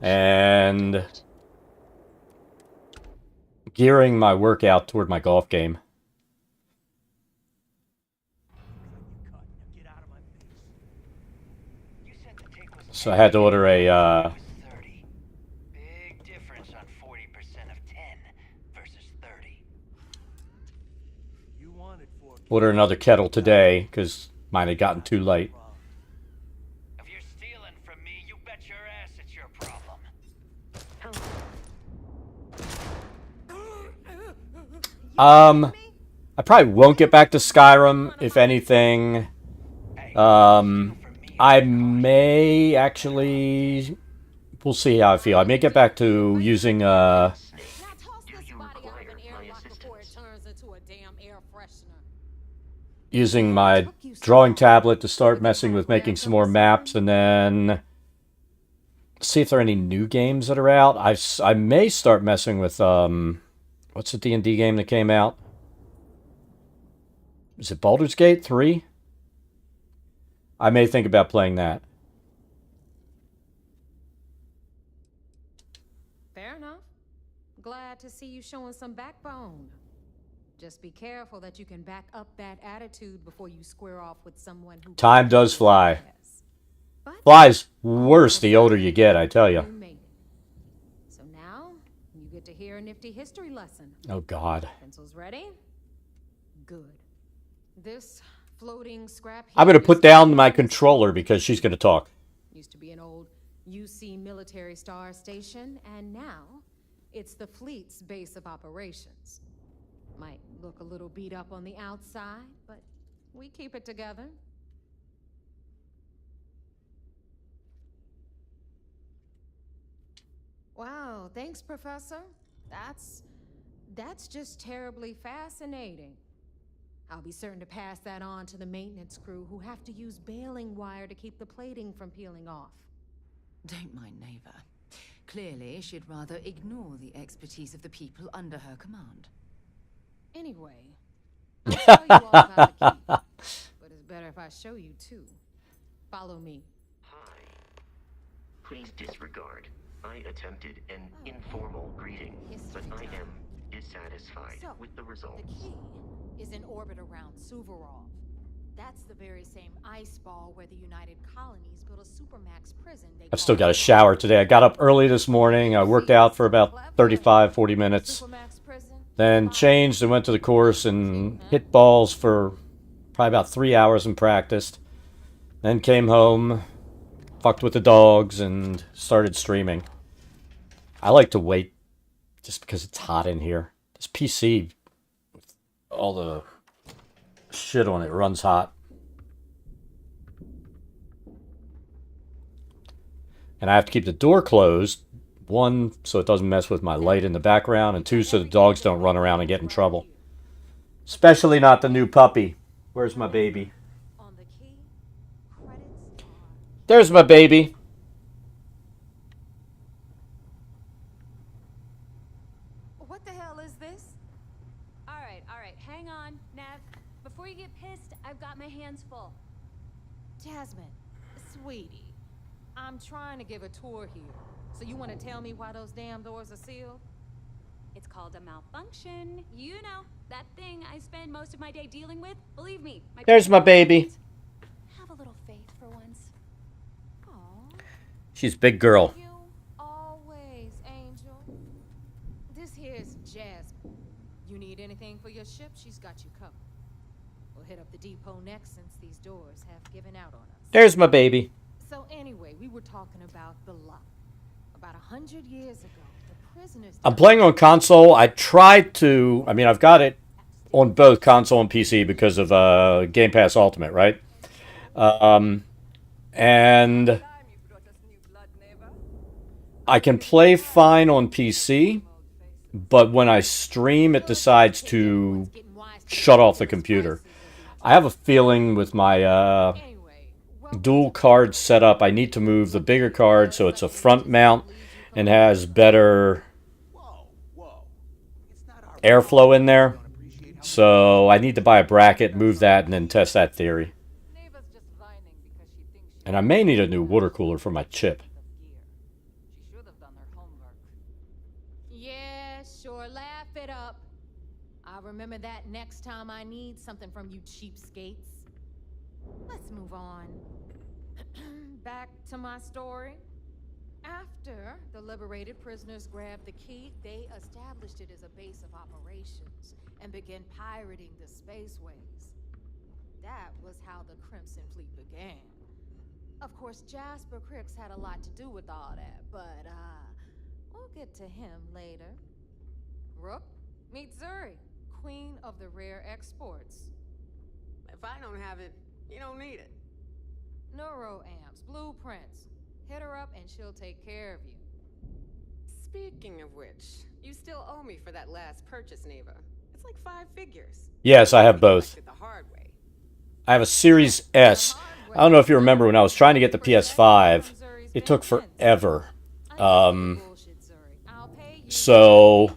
and gearing my workout toward my golf game. So I had to order a Big difference on 40% of 10 versus 30. order another kettle today because mine had gotten too light. If you're stealing from me, you bet your ass it's your problem. I probably won't get back to Skyrim. If anything, I may actually... We'll see how I feel. I may get back to using, using my drawing tablet to start messing with making some more maps, and then see if there are any new games that are out. I may start messing with, what's the D&D game that came out? Is it Baldur's Gate 3? I may think about playing that. Fair enough. Glad to see you showing some backbone. Just be careful that you can back up that attitude before you square off with someone who... Time does fly. Flies worse the older you get, I tell you. So now, you get to hear a nifty history lesson. Oh, God. Pencils ready? Good. This floating scrap... I'm going to put down my controller because she's going to talk. Used to be an old UC military star station, and now it's the fleet's base of operations. Might look a little beat up on the outside, but we keep it together. Wow, thanks, Professor. That's just terribly fascinating. I'll be certain to pass that on to the maintenance crew who have to use baling wire to keep the plating from peeling off. Don't mind Neva. Clearly, she'd rather ignore the expertise of the people under her command. Anyway, I'll tell you all about the key, but it's better if I show you too. Follow me. Hi. Please disregard. I attempted an informal greeting, but I am dissatisfied with the results. The key is in orbit around Suvorov. That's the very same ice ball where the United Colonies built a supermax prison they I've still call got a shower today. I got up early this morning. I worked out for about 35, 40 minutes. Then changed and went to the course and hit balls for probably about 3 hours and practiced. Then came home, fucked with the dogs, and started streaming. I like to wait just because it's hot in here. This PC, all the shit on it, runs hot. And I have to keep the door closed. One, so it doesn't mess with my light in the background. And two, so the dogs don't run around and get in trouble. Especially not the new puppy. Where's my baby? There's my baby. What the hell is this? All right, hang on, Nev. Before you get pissed, I've got my hands full. Jasmine, sweetie, I'm trying to give a tour here. So you want to tell me why those damn doors are sealed? It's called a malfunction. You know, that thing I spend most of my day dealing with. Believe me. There's my baby. Have a little faith for once. She's a big girl. Always, Angel. This here's Jasmine. You need anything for your ship, she's got you covered. We'll hit up the depot next since these doors have given out on us. There's my baby. So anyway, we were talking about the lock. About 100 years ago, the prisoners... I'm playing on console. I tried to... I mean, I've got it on both console and PC because of Game Pass Ultimate, right? And I can play fine on PC, but when I stream, it decides to shut off the computer. I have a feeling with my dual card setup, I need to move the bigger card so it's a front mount and has better airflow in there. So I need to buy a bracket, move that, and then test that theory. And I may need a new water cooler for my chip. Yeah, sure, laugh it up. I'll remember that next time I need something from you cheapskates. Let's move on. Back to my story. After the liberated prisoners grabbed the key, they established it as a base of operations and began pirating the spaceways. That was how the Crimson Fleet began. Of course, Jasper Cricks had a lot to do with all that, but we'll get to him later. Rook, meet Zuri, queen of the rare exports. If I don't have it, you don't need it. Neuroamps, blueprints. Hit her up and she'll take care of you. Speaking of which, you still owe me for that last purchase, Neva. It's like 5 figures. Yes, I have both. The hard way. I have a Series S. I don't know if you remember when I was trying to get the PS5, it took forever. So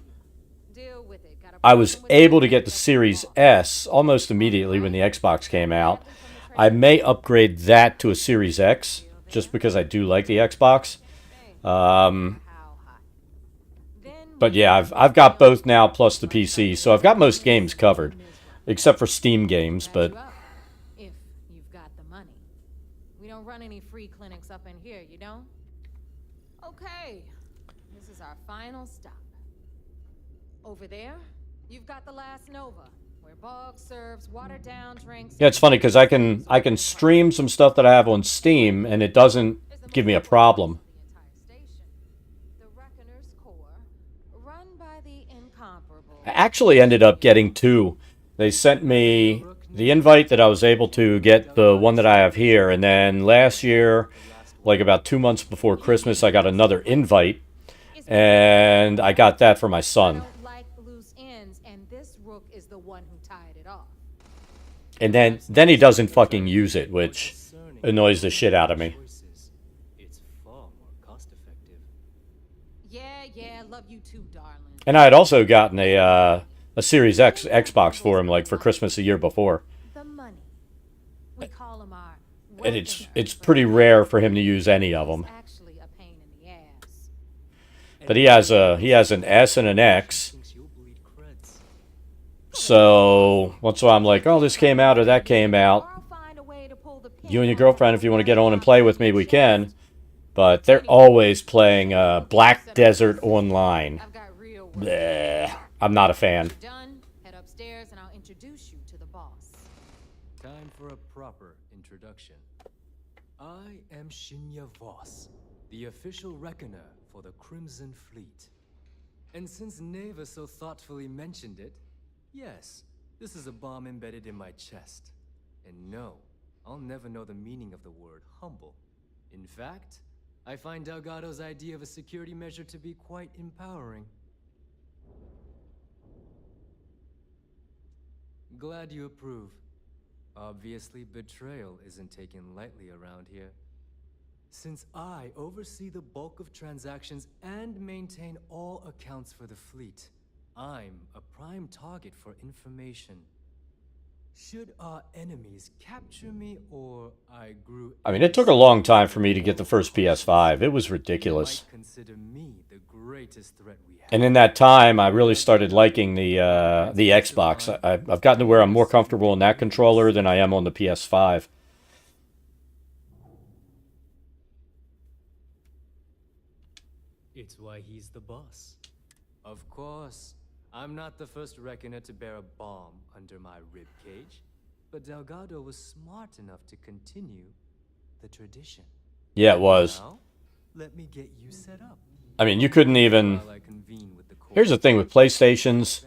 I was able to get the Series S almost immediately when the Xbox came out. I may upgrade that to a Series X just because I do like the Xbox. But yeah, I've got both now plus the PC, so I've got most games covered, except for Steam games. But if you've got the money, we don't run any free clinics up in here, you don't? Okay, this is our final stop. Over there, you've got the last Nova, where Bog serves watered-down drinks. yeah, it's funny because I can stream some stuff that I have on Steam, and it doesn't give me a problem. I actually ended up getting 2. They sent me the invite that I was able to get the one that I have here, and then last year, like about 2 months before Christmas, I got another invite, and I got that for my son. And then he doesn't fucking use it, which annoys the shit out of me. It's far more cost-effective. Yeah, love you too, darling. And I had also gotten a Series X Xbox for him, like for Christmas a year before. The money. We call him our... And it's pretty rare for him to use any of them. Actually a pain in the ass. But he has an S and an X. So once in a while I'm like, oh, this came out or that came out. You and your girlfriend, if you want to get on and play with me, we can. But they're always playing Black Desert Online. Bleh. I'm not a fan. Done. Head upstairs and I'll introduce you to the boss. Time for a proper introduction. I am Shinya Voss, the official reckoner for the Crimson Fleet. And since Neva so thoughtfully mentioned it, yes, this is a bomb embedded in my chest. And no, I'll never know the meaning of the word humble. In fact, I find Delgado's idea of a security measure to be quite empowering. Glad you approve. Obviously, betrayal isn't taken lightly around here. Since I oversee the bulk of transactions and maintain all accounts for the fleet, I'm a prime target for information. Should our enemies capture me or I grew... I mean, it took a long time for me to get the first PS5. It was ridiculous. Consider me the greatest threat we have. And in that time, I really started liking the Xbox. I've gotten to where I'm more comfortable in that controller than I am on the PS5. It's why he's the boss. Of course. I'm not the first reckoner to bear a bomb under my ribcage, but Delgado was smart enough to continue the tradition. Yeah, it was. Now, let me get you set up. I mean, you couldn't even... Here's the thing with PlayStations.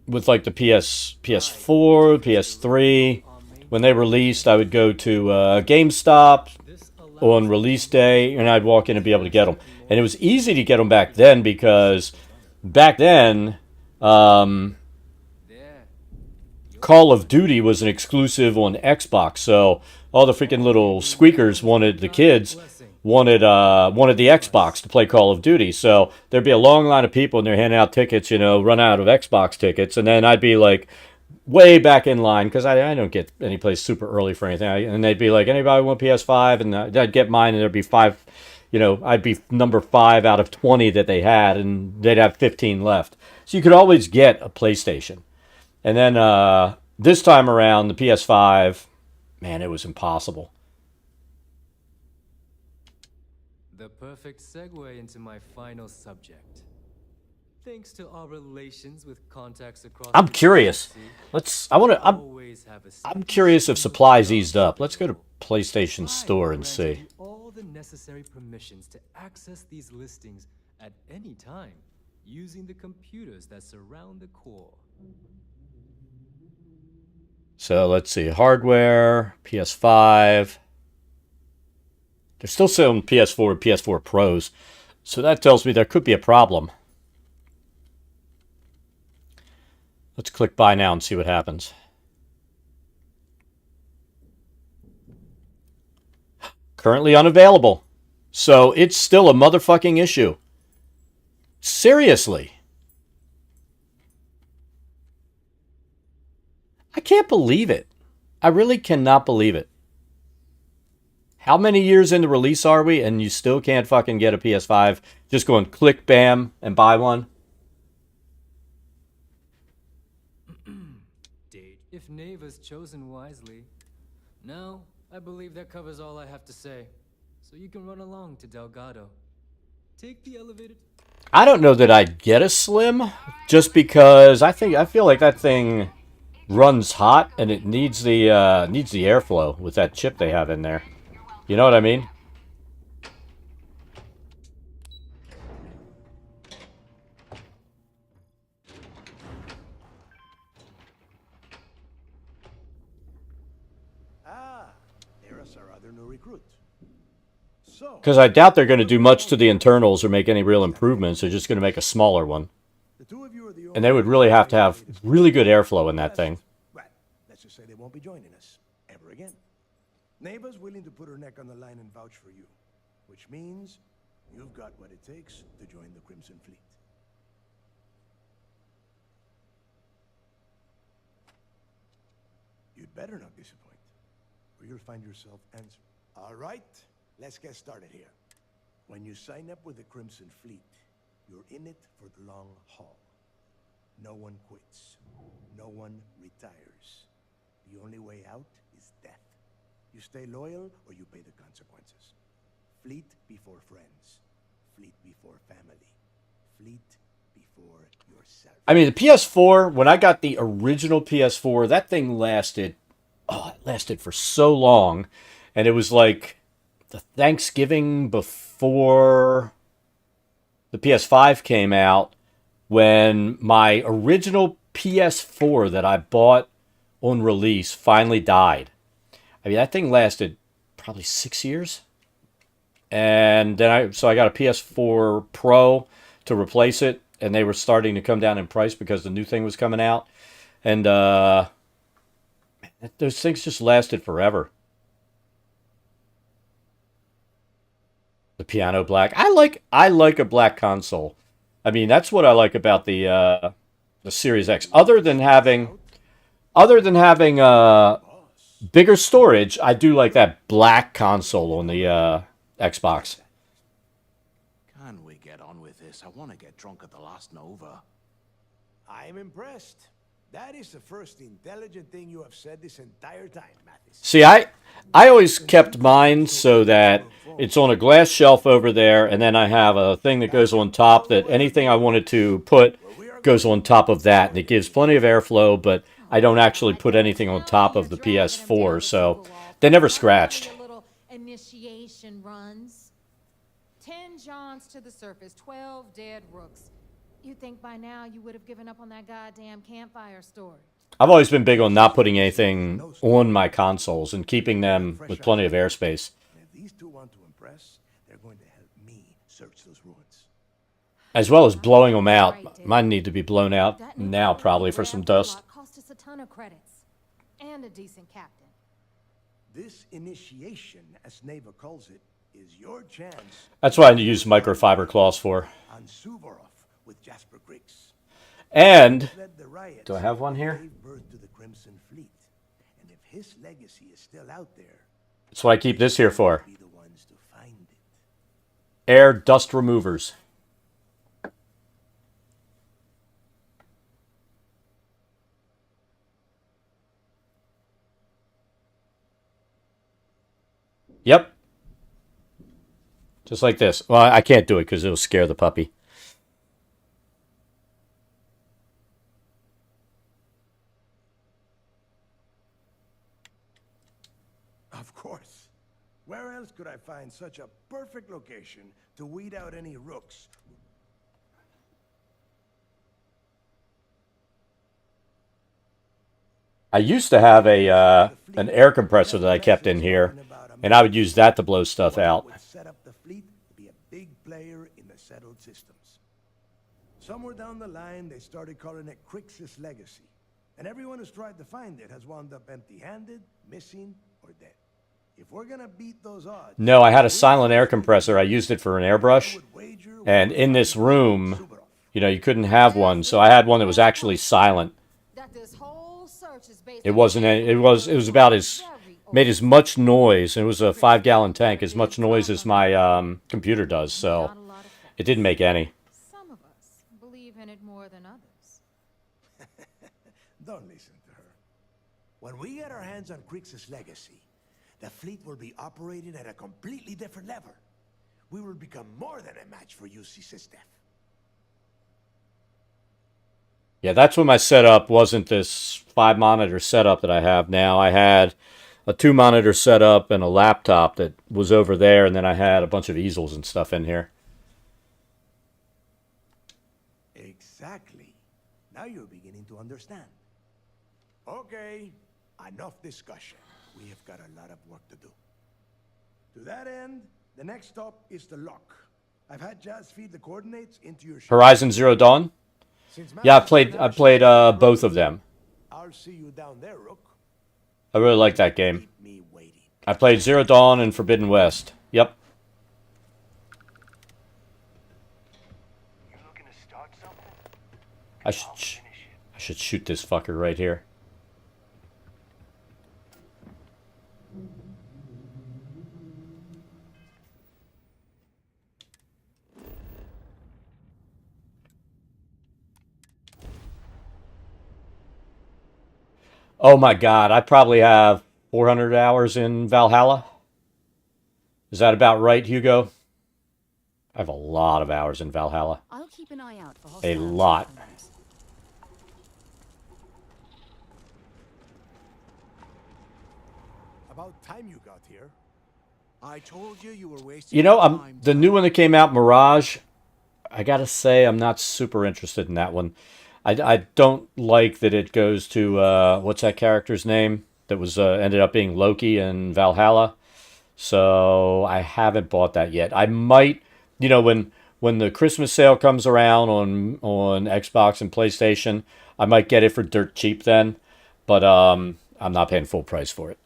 With like the PS4, PS3, when they released, I would go to GameStop on release day, and I'd walk in and be able to get them. And it was easy to get them back then because back then, Call of Duty was an exclusive on Xbox, so all the freaking little squeakers wanted the Xbox to play Call of Duty. So there'd be a long line of people, and they're handing out tickets, run out of Xbox tickets, and then I'd be like way back in line because I don't get any place super early for anything. And they'd be like, anybody want PS5? And I'd get mine, and there'd be 5. I'd be number 5 out of 20 that they had, and they'd have 15 left. So you could always get a PlayStation. And then this time around, the PS5, man, it was impossible. The perfect segue into my final subject. Thanks to our relations with contacts across... I'm curious. I'm curious if supplies eased up. Let's go to PlayStation Store and see. All the necessary permissions to access these listings at any time using the computers that surround the core. So let's see. Hardware, PS5. They're still selling PS4 and PS4 Pros. So that tells me there could be a problem. Let's click buy now and see what happens. Currently unavailable. So it's still a motherfucking issue. Seriously. I can't believe it. I really cannot believe it. How many years into release are we and you still can't fucking get a PS5? Just go and click bam and buy one? If Neva's chosen wisely. Now, I believe that covers all I have to say. So you can run along to Delgado. Take the elevator. I don't know that I'd get a Slim, just because I feel like that thing runs hot and it needs the airflow with that chip they have in there. You know what I mean? There's our other new recruit. So, Because I doubt they're going to do much to the internals or make any real improvements. They're just going to make a smaller one. And they would really have to have really good airflow in that thing. right, let's just say they won't be joining us ever again. Neva's willing to put her neck on the line and vouch for you, which means you've got what it takes to join the Crimson Fleet. You'd better not disappoint, or you'll find yourself answering. All right, let's get started here. When you sign up with the Crimson Fleet, you're in it for the long haul. No one quits. No one retires. The only way out is death. You stay loyal or you pay the consequences. Fleet before friends. Fleet before family. Fleet before yourself. I mean, the PS4, when I got the original PS4, that thing lasted, it lasted for so long. And it was like the Thanksgiving before the PS5 came out, when my original PS4 that I bought on release finally died. I mean, that thing lasted probably 6 years. And then I got a PS4 Pro to replace it, and they were starting to come down in price because the new thing was coming out. And those things just lasted forever. The piano black. I like a black console. I mean, that's what I like about the Series X. Other than having bigger storage, I do like that black console on the Xbox. Can we get on with this? I want to get drunk at the last Nova. I'm impressed. That is the first intelligent thing you have said this entire time, Mathis. See, I always kept mine so that it's on a glass shelf over there, and then I have a thing that goes on top that anything I wanted to put goes on top of that, and it gives plenty of airflow, but I don't actually put anything on top of the PS4, so they never scratched. Little initiation runs. 10 Johns to the surface, 12 dead rooks. You'd think by now you would have given up on that goddamn campfire story. I've always been big on not putting anything on my consoles and keeping them with plenty of airspace. If these two want to impress, they're going to help me search those ruins. As well as blowing them out. Mine need to be blown out now, probably, for some dust. Cost us a ton of credits. And a decent captain. This initiation, as Neva calls it, is your chance. That's what I use microfiber cloths for. On Suvorov with Jasper Griggs. And do I have one here? Gave birth to the Crimson Fleet. And if his legacy is still out there, that's what I keep this here for. be the ones to find it. Air dust removers. Yep. Just like this. Well, I can't do it because it'll scare the puppy. Of course. Where else could I find such a perfect location to weed out any rooks? I used to have an air compressor that I kept in here, and I would use that to blow stuff out. Would set up the fleet to be a big player in the settled systems. Somewhere down the line, they started calling it Crixus Legacy. And everyone who's tried to find it has wound up empty-handed, missing, or dead. If we're gonna beat those odds... No, I had a silent air compressor. I used it for an airbrush. And in this room, you know, you couldn't have one, so I had one that was actually silent. It wasn't. It was about as made as much noise. And it was a 5-gallon tank, as much noise as my computer does. So it didn't make any. Some of us believe in it more than others. Don't listen to her. When we get our hands on Crixus Legacy, the fleet will be operating at a completely different level. We will become more than a match for UC System. Yeah, that's when my setup wasn't this 5-monitor setup that I have now. I had a 2-monitor setup and a laptop that was over there, and then I had a bunch of easels and stuff in here. Exactly. Now you're beginning to understand. Okay, enough discussion. We have got a lot of work to do. To that end, the next stop is the lock. I've had Jazz feed the coordinates into your ship. Horizon Zero Dawn? Yeah, I played both of them. I'll see you down there, Rook. I really like that game. I played Zero Dawn and Forbidden West. Yep. You looking to start something? I should shoot this fucker right here. Oh my god, I probably have 400 hours in Valhalla. Is that about right, Hugo? I have a lot of hours in Valhalla. I'll keep an eye out for A hostile lot. platforms. About time you got here. I told you you were wasting You know, your time. the new one that came out, Mirage. I gotta say, I'm not super interested in that one. I don't like that it goes to what's that character's name that was ended up being Loki in Valhalla. So I haven't bought that yet. I might, when the Christmas sale comes around on Xbox and PlayStation, I might get it for dirt cheap then. But I'm not paying full price for it.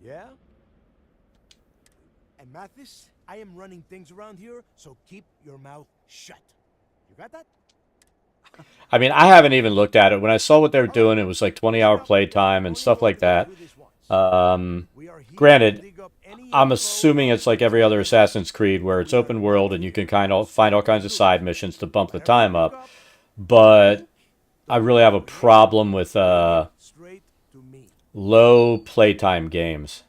Yeah? And Mathis, I am running things around here, so keep your mouth shut. You got that? I mean, I haven't even looked at it. When I saw what they were doing, it was like 20-hour playtime and stuff like that. Granted, I'm assuming it's like every other Assassin's Creed where it's open world and you can kind of find all kinds of side missions to bump the time up. But I really have a problem with low playtime games.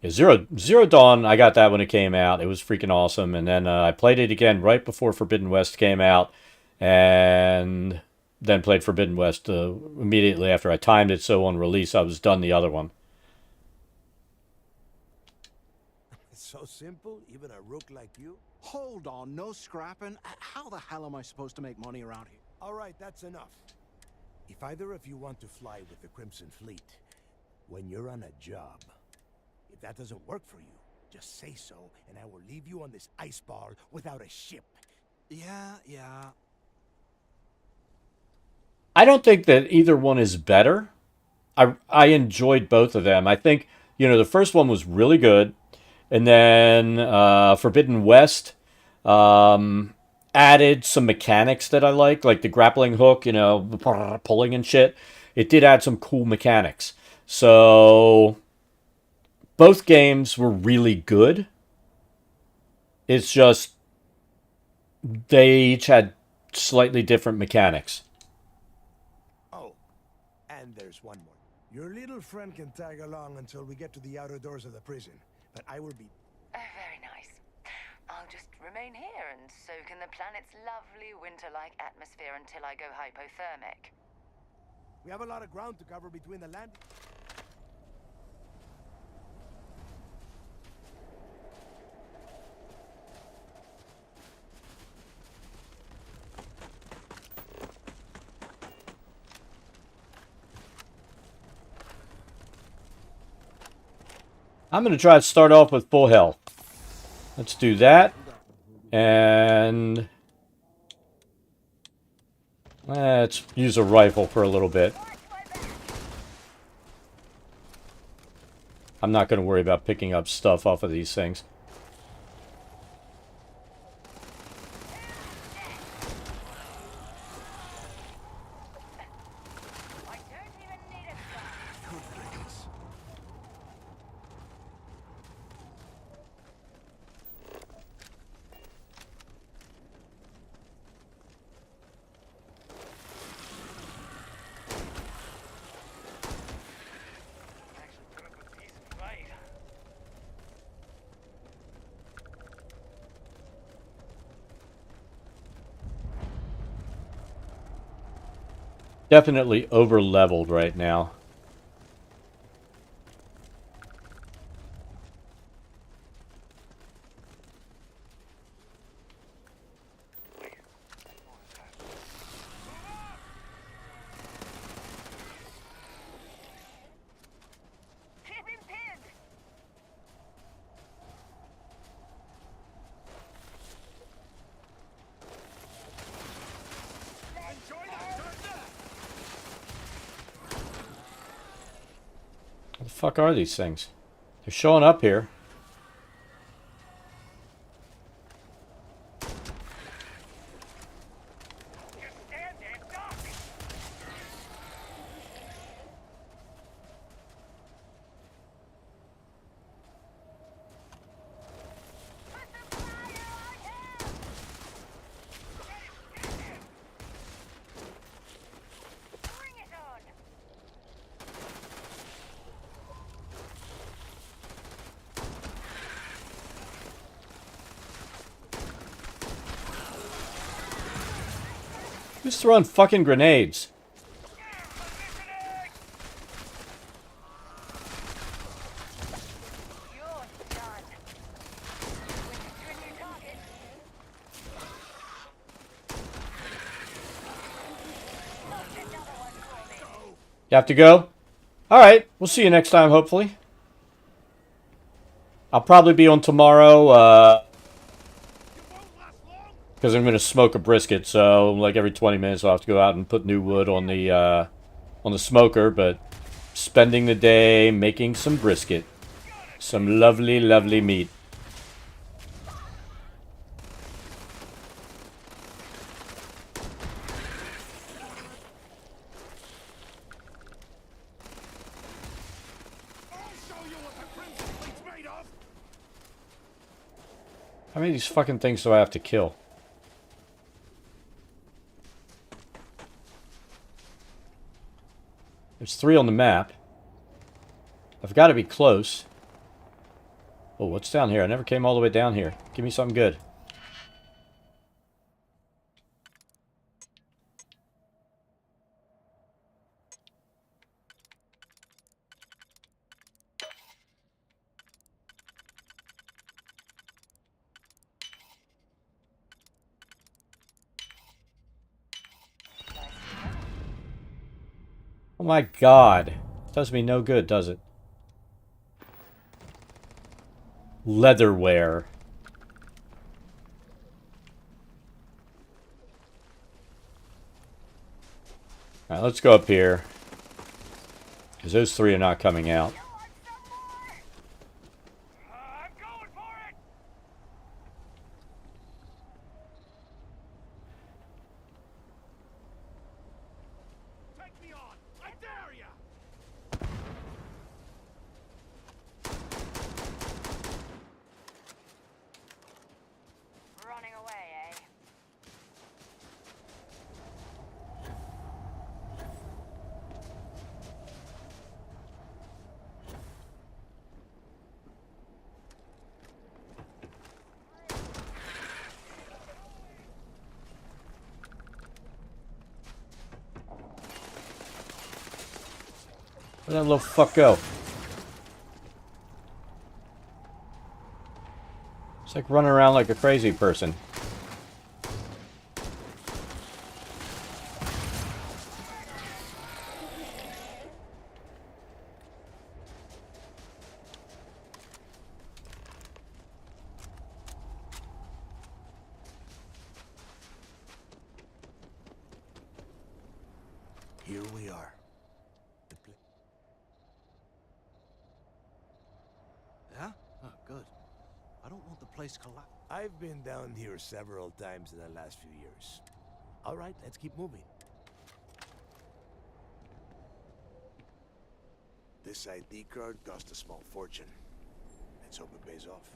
Yeah, Zero Dawn, I got that when it came out. It was freaking awesome. And then I played it again right before Forbidden West came out. And then played Forbidden West immediately after I timed it. So on release, I was done the other one. It's so simple, even a rook like you. Hold on, no scrapping. How the hell am I supposed to make money around here? All right, that's enough. If either of you want to fly with the Crimson Fleet, when you're on a job, if that doesn't work for you, just say so, and I will leave you on this ice ball without a ship. Yeah. I don't think that either one is better. I enjoyed both of them. I think, the first one was really good. And then Forbidden West added some mechanics that I like the grappling hook, pulling and shit. It did add some cool mechanics. So both games were really good. It's just they each had slightly different mechanics. Oh, and there's one more. Your little friend can tag along until we get to the outer doors of the prison, but I will be... Very nice. I'll just remain here and soak in the planet's lovely winter-like atmosphere until I go hypothermic. We have a lot of ground to cover between the land... I'm going to try to start off with full health. Let's do that. And let's use a rifle for a little bit. I'm not going to worry about picking up stuff off of these things. Definitely over leveled right now. What the fuck are these things? They're showing up here. Who's throwing fucking grenades? You have to go? Alright, we'll see you next time, hopefully. I'll probably be on tomorrow, because I'm going to smoke a brisket, so like every 20 minutes I'll have to go out and put new wood on the smoker, but spending the day making some brisket. Some lovely, lovely meat. How many of these fucking things do I have to kill? There's 3 on the map. I've got to be close. Oh, what's down here? I never came all the way down here. Give me something good. Oh my god. Does me no good, does it? Leatherware. Alright, let's go up here. Because those 3 are not coming out. Running away, eh? Where'd that little fuck go? It's like running around like a crazy person. Here we are. Yeah? Oh, good. I don't want the place collapsed. I've been down here several times in the last few years. All right, let's keep moving. This ID card cost a small fortune. Let's hope it pays off.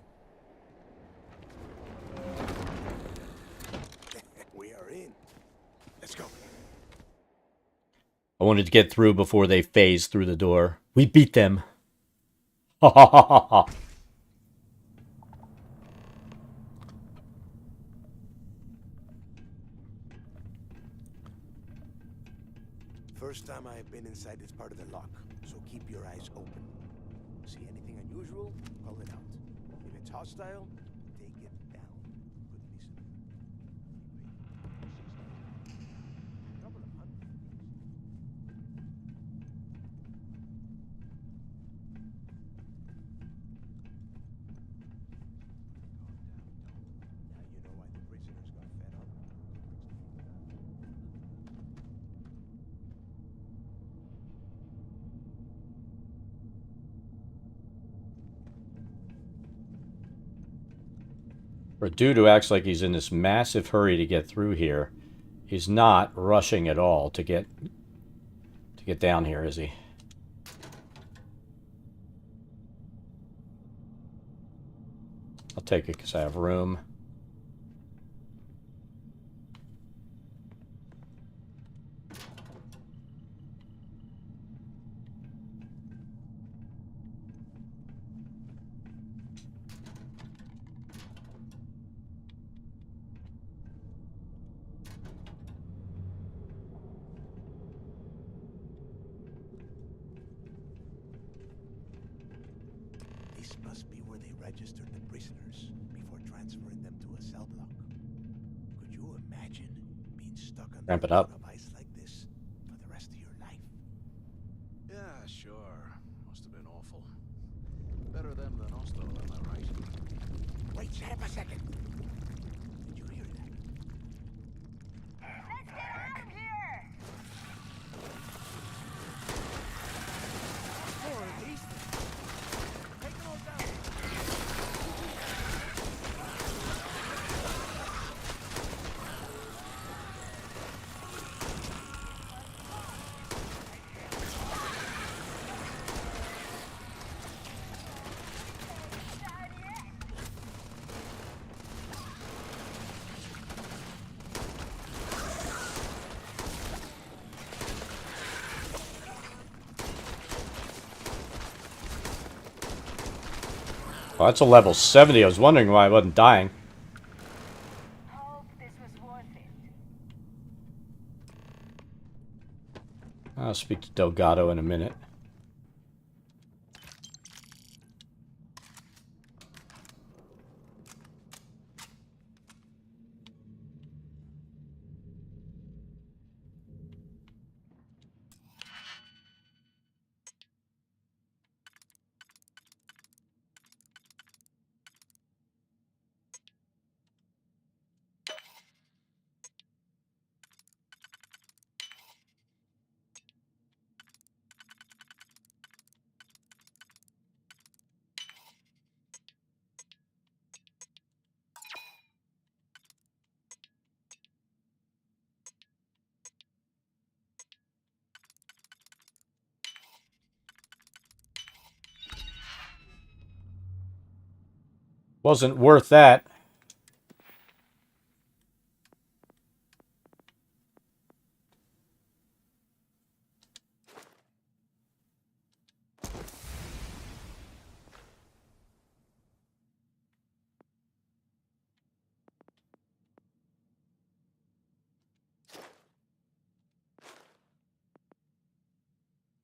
We are in. Let's go. I wanted to get through before they phased through the door. We beat them. Ha ha ha ha ha. First time I've been inside this part of the lock, so keep your eyes open. See anything unusual, call it out. If it's hostile, take it down. Good listener. Couple of hundred. Now you know why the prisoners got fed up. For a dude who acts like he's in this massive hurry to get through here, he's not rushing at all to get down here, is he? I'll take it because I have room. register the prisoners before transferring them to a cell block. Could you imagine being stuck under Ramp a it up. cone of ice like this for the rest of your life? Yeah, sure. Must have been awful. Better them than us, though, am I right? Wait, shut up a second. Did you hear that? Let's get out of here! More of these things. Take them all down. Oh, that's a level 70. I was wondering why I wasn't dying. Hope this was worth it. I'll speak to Delgado in a minute. Wasn't worth that.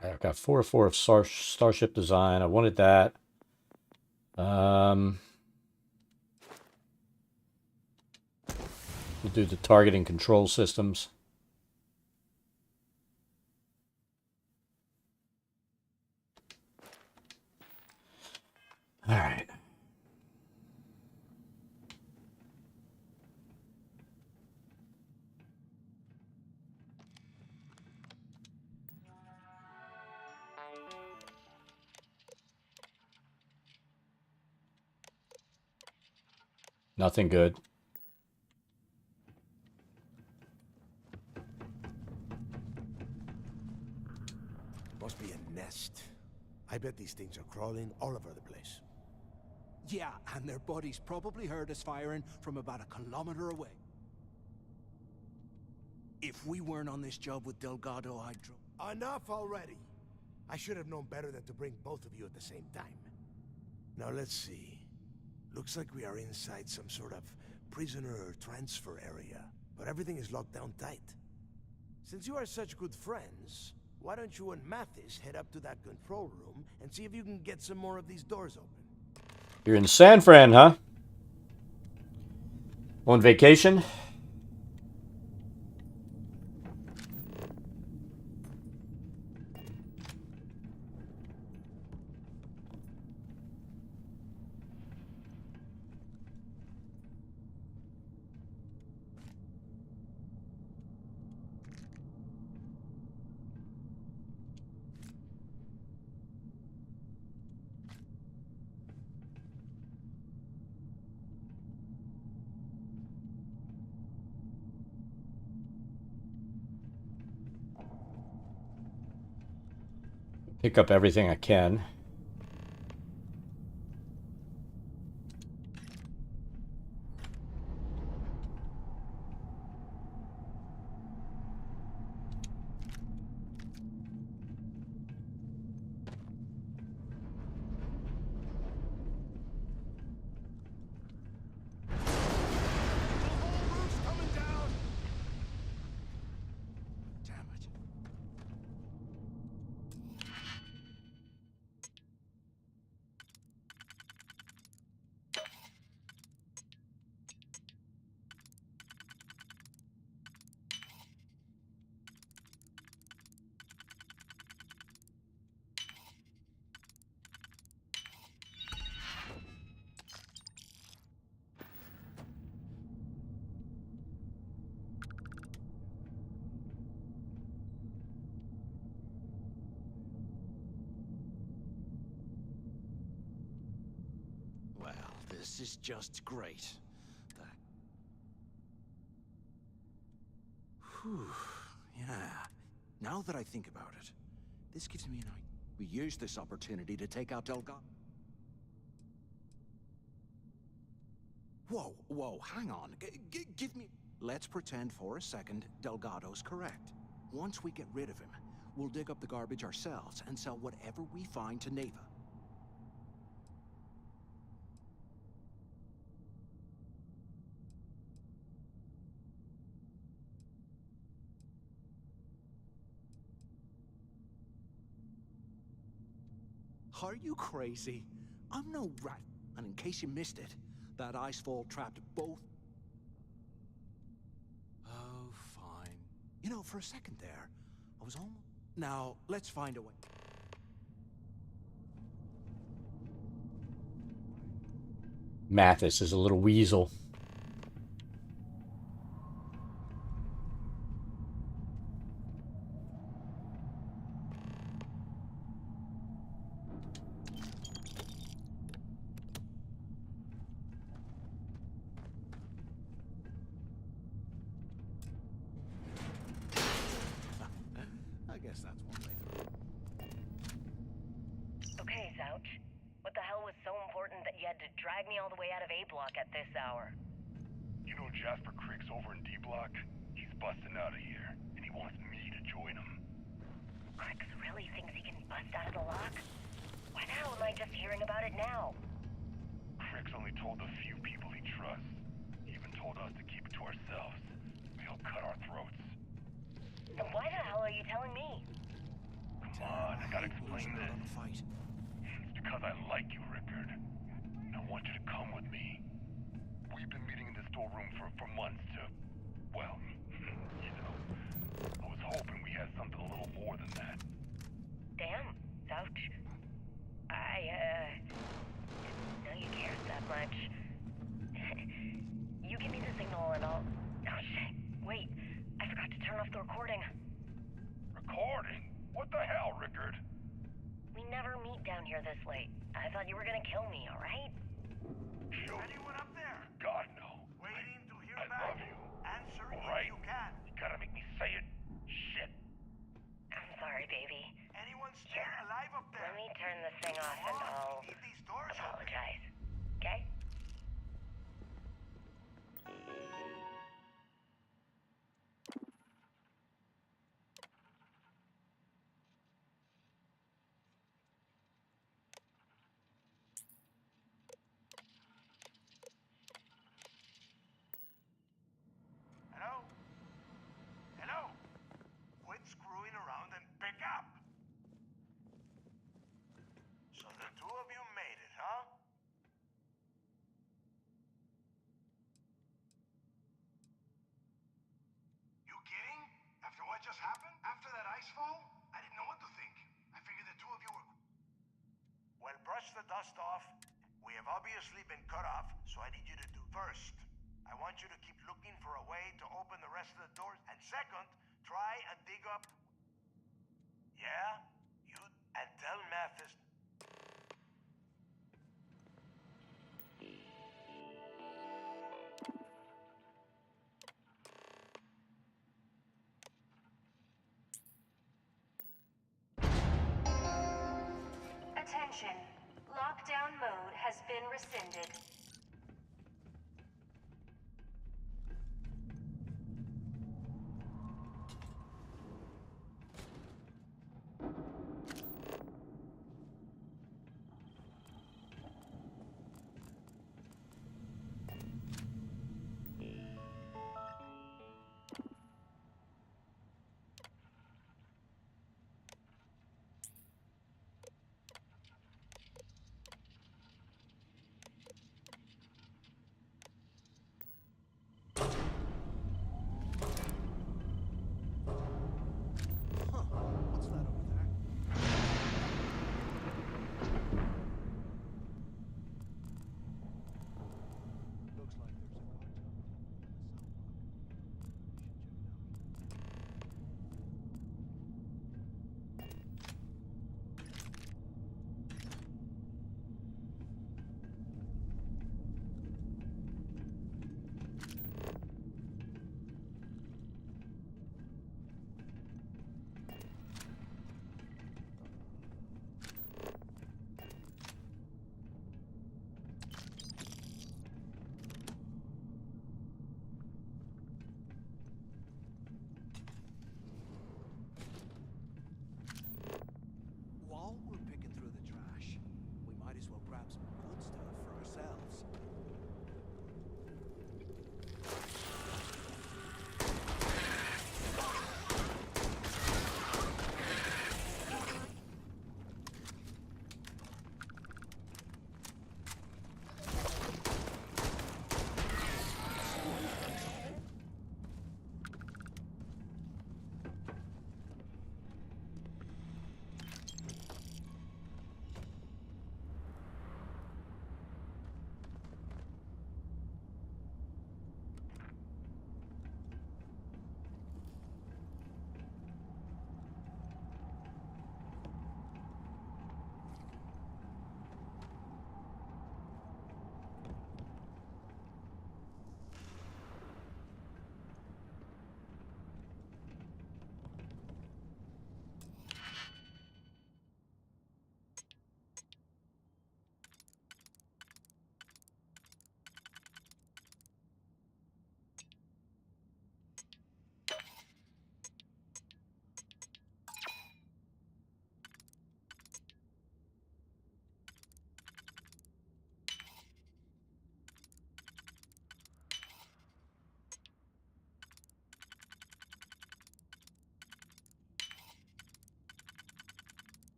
I've got 4 of Starship Design. I wanted that. We'll do the targeting control systems. All right. Nothing good. Must be a nest. I bet these things are crawling all over the place. Yeah, and their buddies probably heard us firing from about a kilometer away. If we weren't on this job with Delgado, I'd... Enough already! I should have known better than to bring both of you at the same time. Now let's see. Looks like we are inside some sort of prisoner transfer area, but everything is locked down tight. Since you are such good friends, why don't you and Mathis head up to that control room and see if you can get some more of these doors open? You're in San Fran, huh? On vacation? Pick up everything I can. this is just great. Whew, yeah. Now that I think about it, this gives me an idea. We use this opportunity to take out Delgado. Whoa, hang on. Give me... Let's pretend for a second Delgado's correct. Once we get rid of him, we'll dig up the garbage ourselves and sell whatever we find to Neva. Are you crazy? I'm no rat. And in case you missed it, that icefall trapped both... Oh, fine. You know, for a second there, I was almost... Now, let's find a way. Mathis is a little weasel. I guess that's one way through. Okay, Zouch. What the hell was so important that you had to drag me all the way out of A Block at this hour? You know Jasper Creek's over in D Block? He's busting out of here, and he wants me to join him. Crix really thinks he can bust out of the lock? Why the hell am I just hearing about it now? Crick's only told a few people he trusts. He even told us to keep it to ourselves. He'll cut our throats. Then why the hell are you telling me? Come on, I gotta explain this. It's because I like you, Rickard. And I want you to come with me. We've been meeting in the storeroom for months to... Well, you know. I was hoping we had something a little more than that. Damn, Zouch. Didn't know you cared that much. You give me the signal and I'll... Oh, shit. Wait, I forgot to turn off the recording. Recording? What the hell, Rickard? We never meet down here this late. I thought you were gonna kill me, alright? Shoot. Anyone up there? God, no. Waiting to hear I back. love you. Answer All if right. you can. You gotta make me say it. Shit. I'm sorry, baby. Anyone still alive up there? Let me turn this thing off and I'll Leave these doors open. apologize. Okay? Hello? Hello? Quit screwing around and pick up. So the two of you made it, huh? You kidding? After what just happened? After that ice fall? I didn't know what to think. I figured the two of you were... Well, brush the dust off. We have obviously been cut off, so I need you to do first. I want you to keep looking for a way to open the rest of the doors. And second, try and dig up... Yeah? You... And tell Mathis... Attention. Lockdown mode has been rescinded.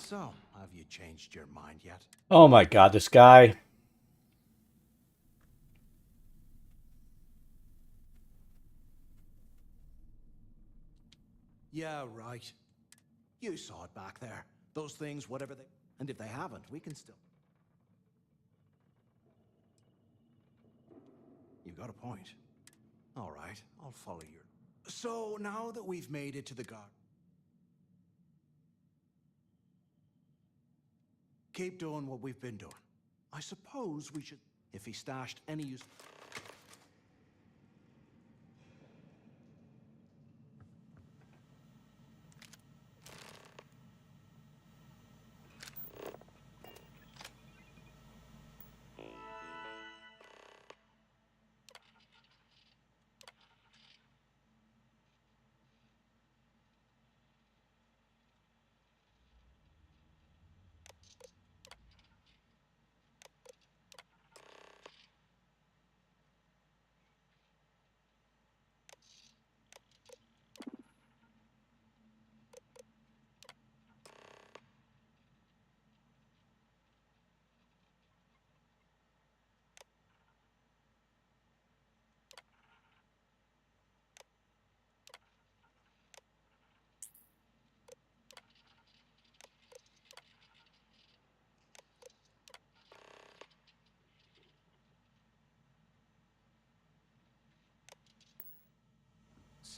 So, have you changed your mind yet? Oh my god, this guy. Yeah, right. You saw it back there. Those things, whatever they... And if they haven't, we can still... You got a point. All right, I'll follow your... So, now that we've made it to the guard... Keep doing what we've been doing. I suppose we should... If he stashed any use...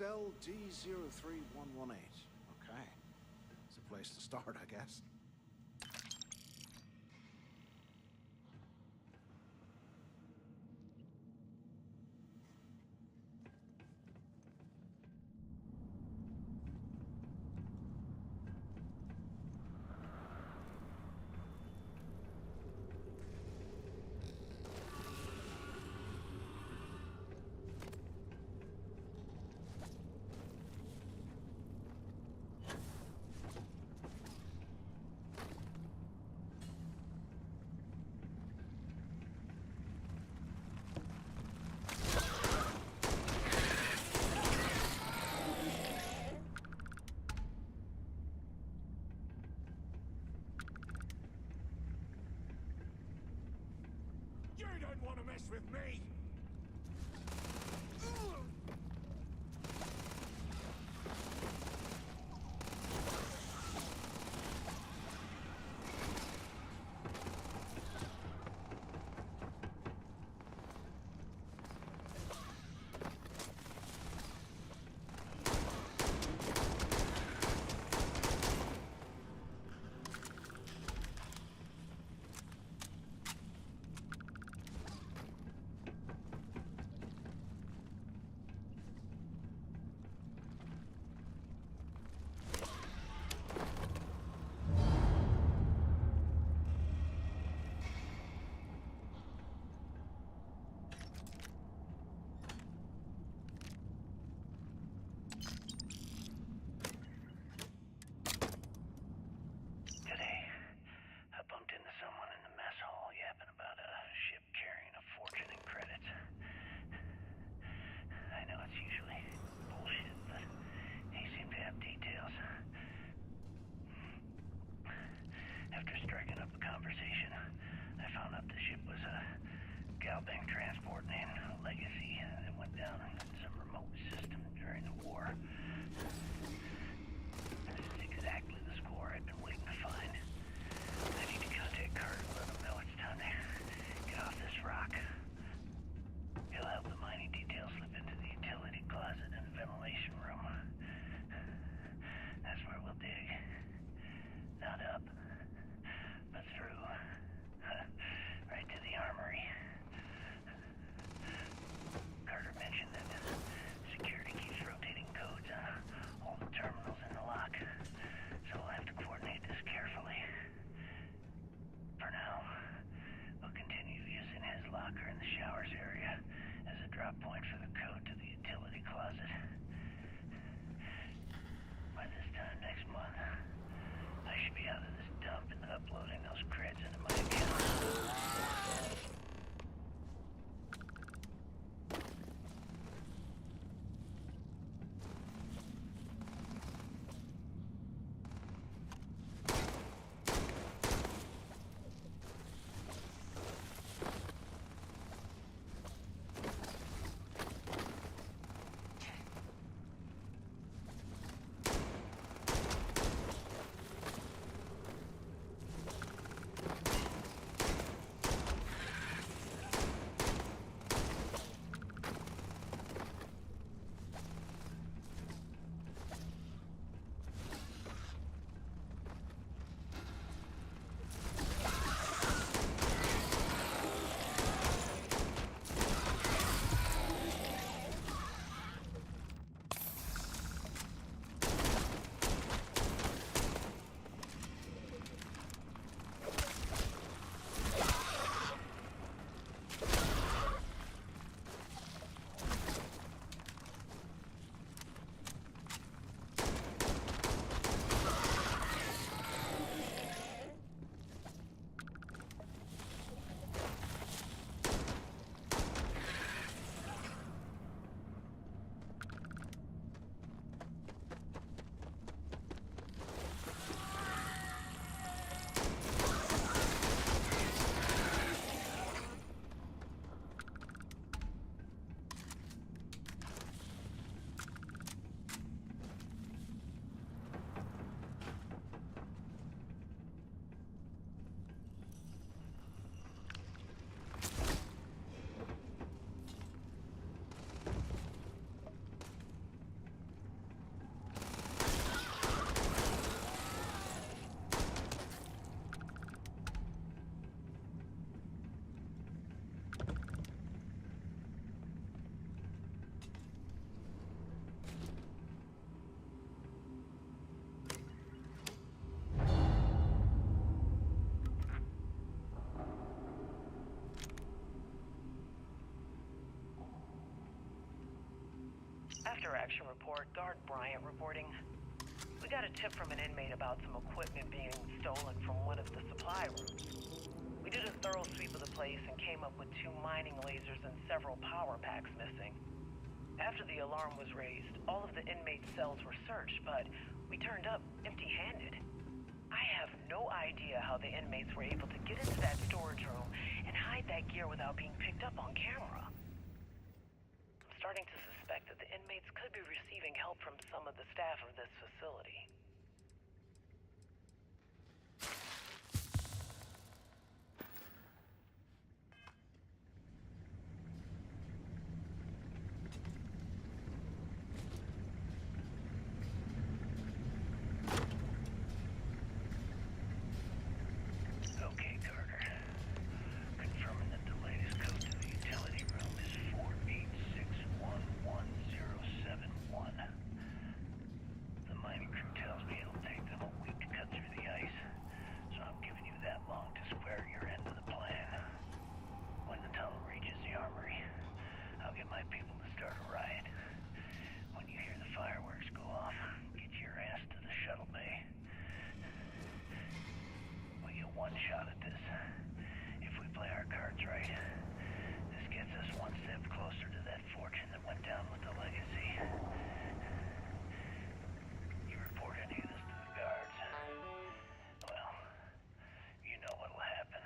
Cell D03118. Okay. It's a place to start, I guess. You don't want to mess with me! After action report, Guard Bryant reporting. We got a tip from an inmate about some equipment being stolen from one of the supply rooms. We did a thorough sweep of the place and came up with 2 mining lasers and several power packs missing. After the alarm was raised, all of the inmates' cells were searched, but we turned up empty-handed. I have no idea how the inmates were able to get into that storage room and hide that gear without being picked up on camera. I'm starting to suspect that the inmates could be receiving help from some of the staff of this facility. Okay, Carter. Confirming that the latest code to the utility room is 486111071. The mining crew tells me it'll take them a week to cut through the ice, so I'm giving you that long to square your end of the plan. When the tunnel reaches the armory, I'll get my people to start a riot. When you hear the fireworks go off, get your ass to the shuttle bay. We get one shot at this. If we play our cards right, this gets us one step closer to that fortune that went down with the legacy. You report any of this to the guards, well, you know what'll happen.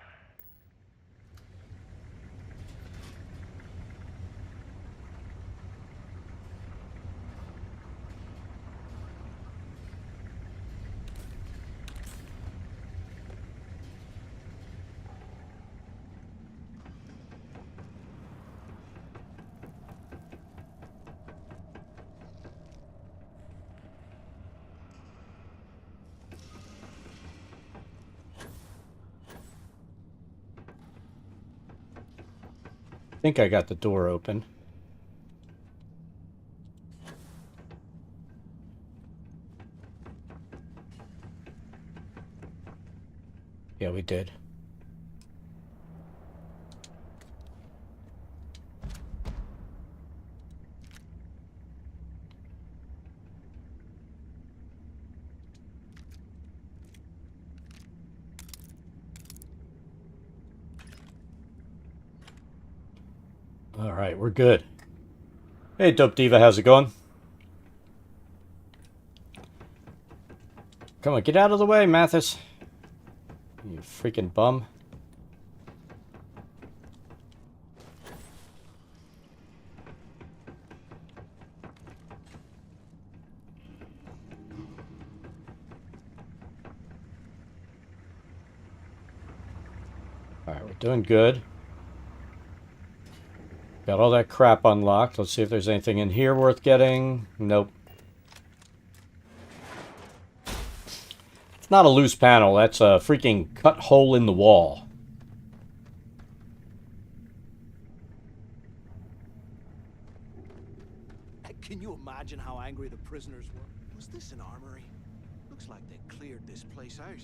I think I got the door open. Yeah, we did. All right, we're good. Hey, Dope Diva, how's it going? Come on, get out of the way, Mathis. You freaking bum. All right, we're doing good. Got all that crap unlocked. Let's see if there's anything in here worth getting. Nope. It's not a loose panel. That's a freaking cut hole in the wall. Can you imagine how angry the prisoners were? Was this an armory? Looks like they cleared this place out.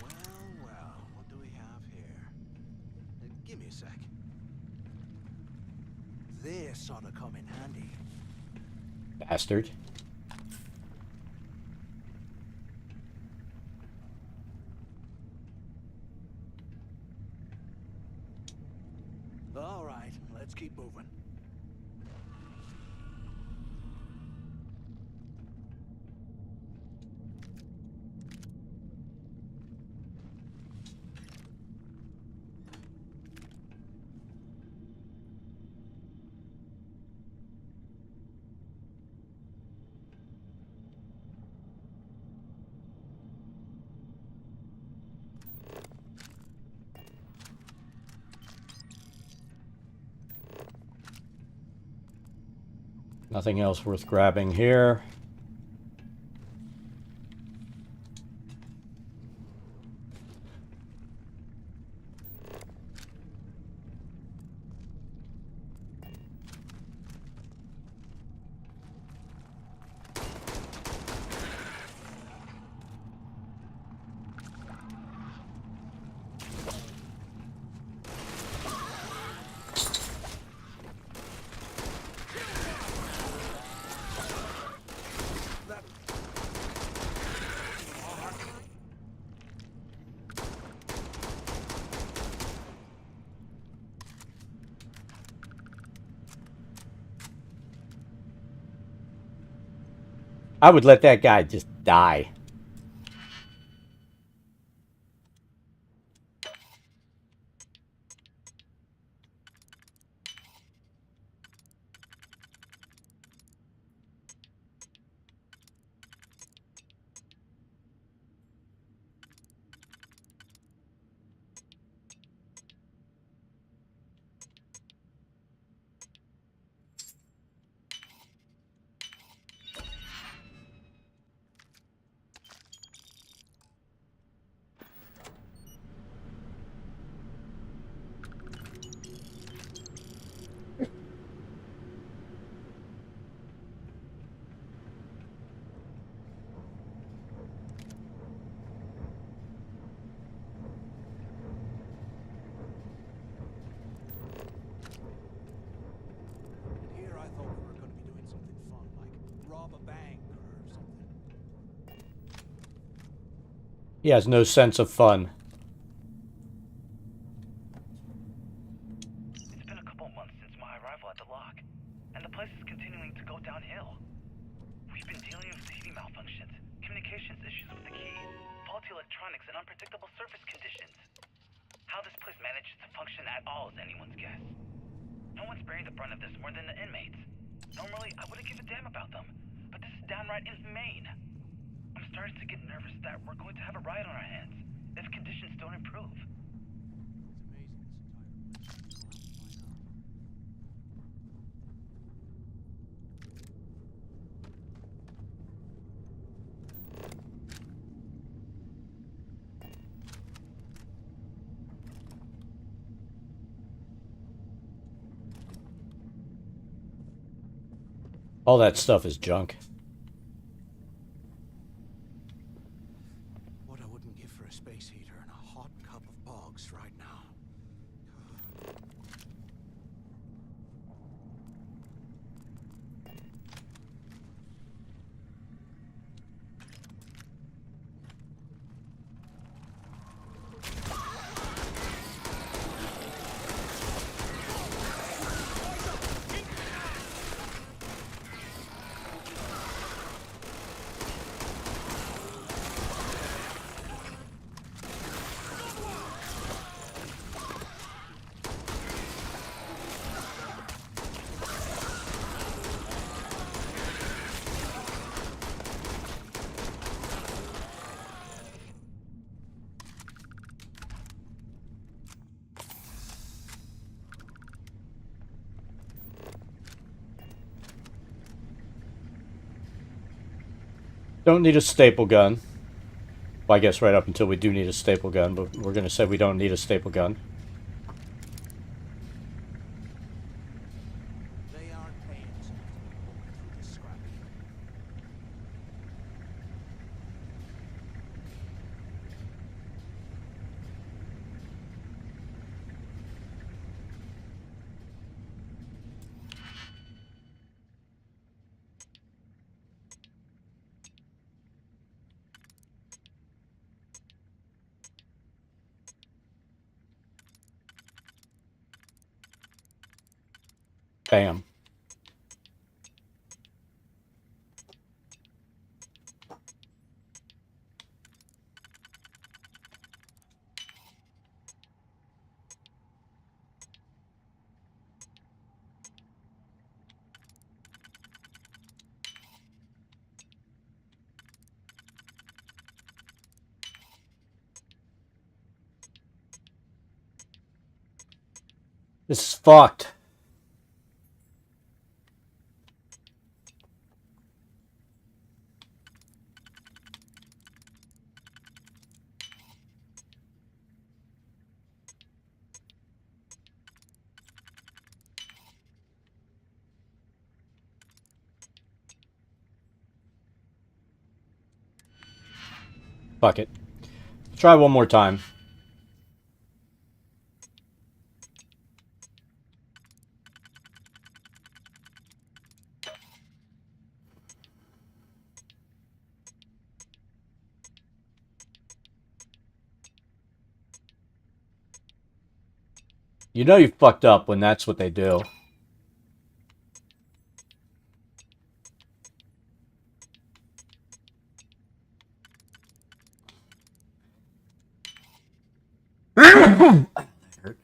Well, what do we have here? Give me a sec. This ought to come in handy. Bastard. All right, let's keep moving. Nothing else worth grabbing here. I would let that guy just die. Here I thought we were going to be doing something fun, like rob a bank or something. He has no sense of fun. It's been a couple months since my arrival at the lock, and the place is continuing to go downhill. We've been dealing with heating malfunctions, communications issues with the key, faulty electronics, and unpredictable surface conditions. How this place manages to function at all is anyone's guess. No one's bearing the brunt of this more than the inmates. Normally, I wouldn't give a damn about them, but this is downright inhumane. I'm starting to get nervous that we're going to have a riot on our hands if conditions don't improve. All that stuff is junk. What I wouldn't give for a space heater and a hot cup of bogs right now. Don't need a staple gun. Well, I guess right up until we do need a staple gun, but we're going to say we don't need a staple gun. They aren't paying us through this scrap heap. Bam. This is fucked. Fuck it. Try one more time. You know you fucked up when that's what they do. That hurt.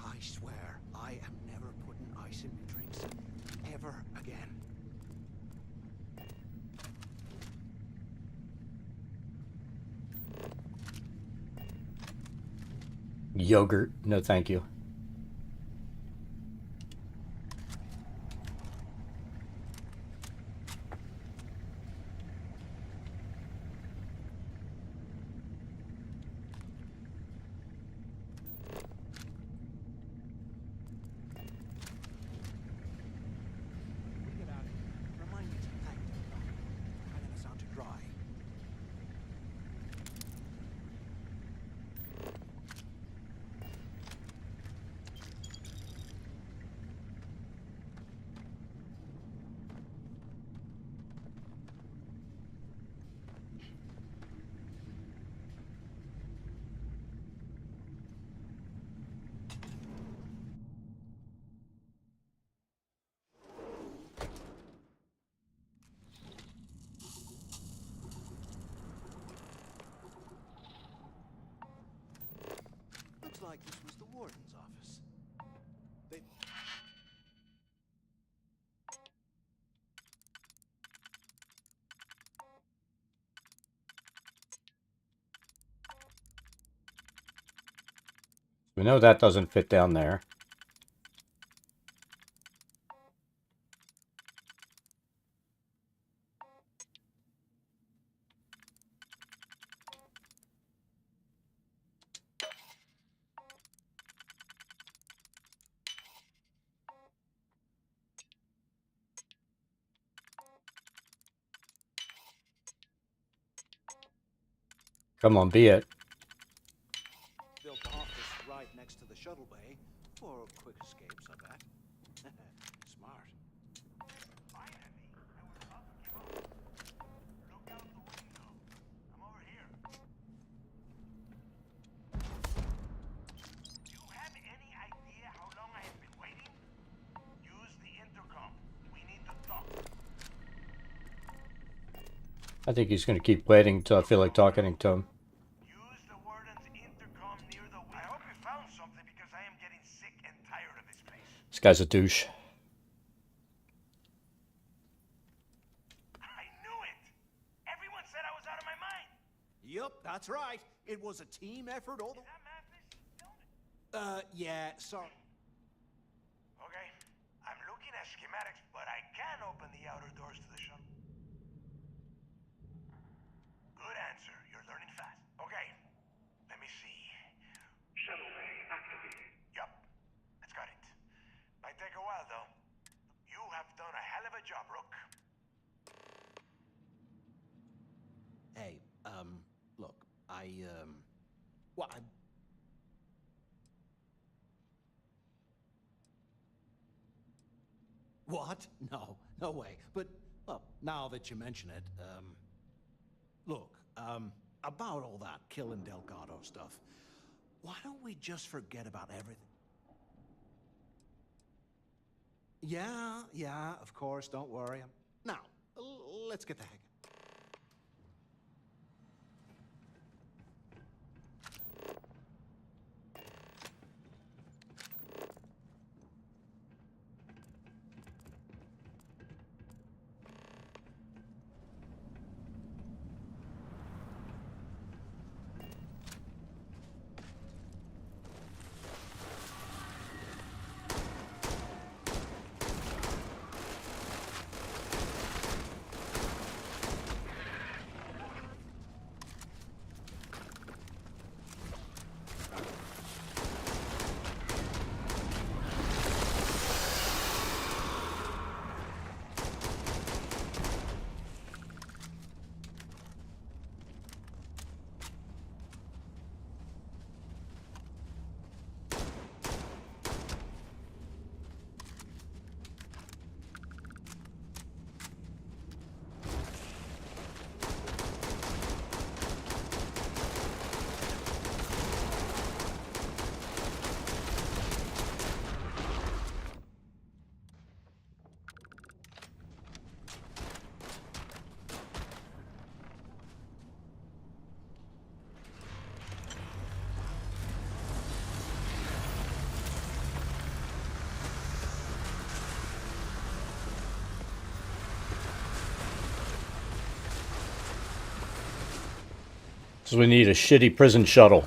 I swear, I am never putting ice in my drinks. Ever again. Yogurt. No, thank you. Get out of here. Remind me to thank them. Hanging us out to dry. Looks like this was the warden's office. They... We know that doesn't fit down there. Come on, be it. Built the office right next to the shuttle bay for quick escapes, I bet. Smart. Do you have any idea how long I have been waiting? Use the intercom. We need to talk. I think he's going to keep waiting until I feel like talking to him. Use the warden's intercom near the window. I hope you found something because I am getting sick and tired of this place. This guy's a douche. I knew it! Everyone said I was out of my mind! Yup, that's right. It was a team effort all the... yeah, sorry. Okay, I'm looking at schematics, but I can open the outer doors to the shuttle. Good answer. You're learning fast. Okay, let me see. Shuttle bay activated. Yup, that's got it. Might take a while, though. You have done a hell of a job, Rook. Hey, look, well, What? No, no way. But, well, now that you mention it, look, about all that killing Delgado stuff, why don't we just forget about everything? Yeah, of course, don't worry. Now, let's get the hang of it. So we need a shitty prison shuttle.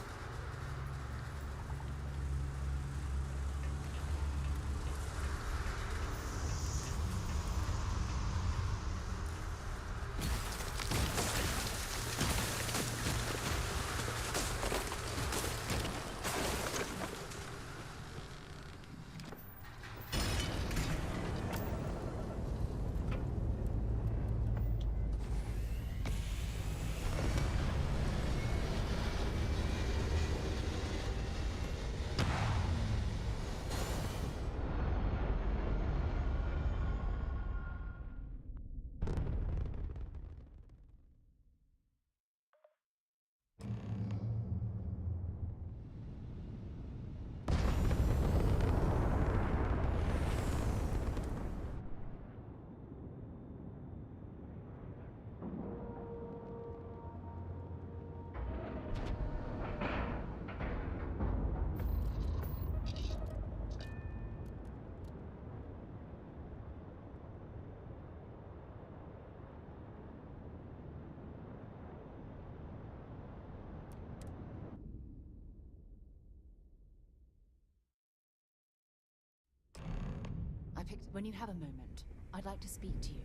When you have a moment, I'd like to speak to you.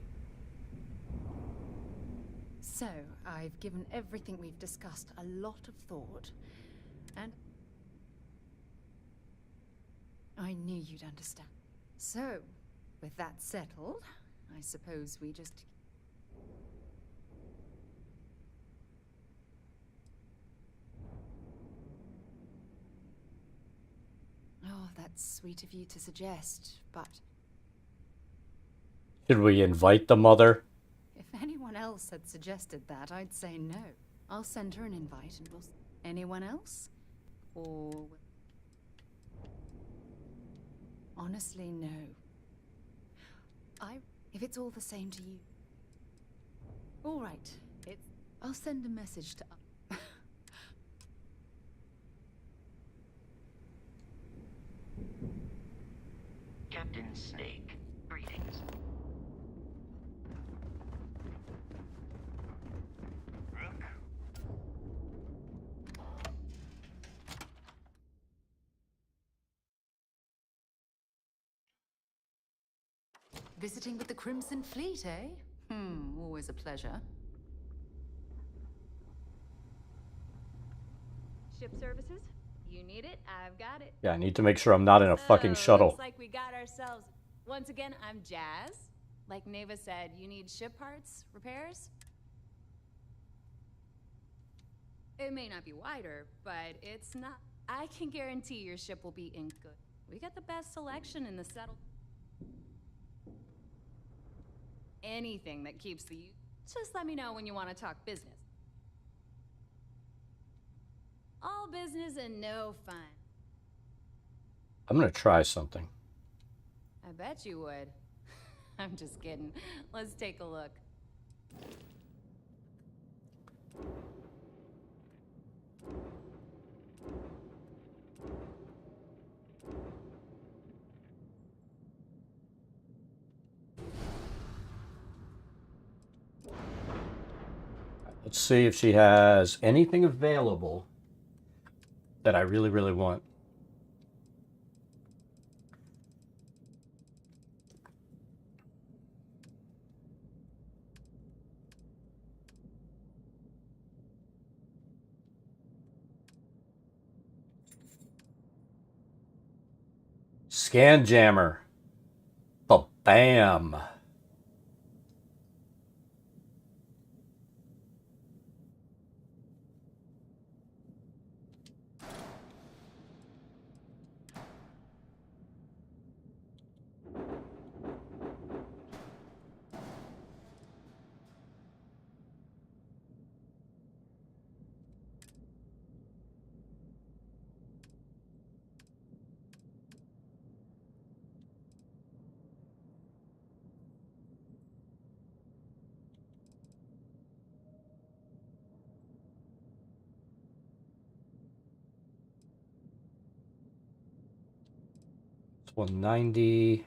So, I've given everything we've discussed a lot of thought, and I knew you'd understand. So, with that settled, I suppose we just... Oh, that's sweet of you to suggest, but... Should we invite the mother? If anyone else had suggested that, I'd say no. I'll send her an invite and we'll... Anyone else? Or... Honestly, no. If it's all the same to you... All right. I'll send a message to... Captain Snake, greetings. Visiting with the Crimson Fleet, eh? Always a pleasure. Ship services? You need it? I've got it. Yeah, I need to make sure I'm not in a fucking shuttle. Looks like we got ourselves... Once again, I'm Jazz. Like Neva said, you need ship parts, repairs? It may not be wider, but it's not... I can guarantee your ship will be in good. We got the best selection in the settle... Anything that keeps the... Just let me know when you want to talk business. All business and no fun. I'm gonna try something. I bet you would. I'm just kidding. Let's take a look. Let's see if she has anything available that I really, really want. Scan jammer. Ba-bam. It's 190.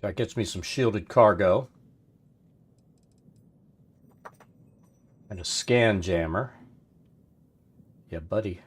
That gets me some shielded cargo. And a scan jammer. Yeah, buddy.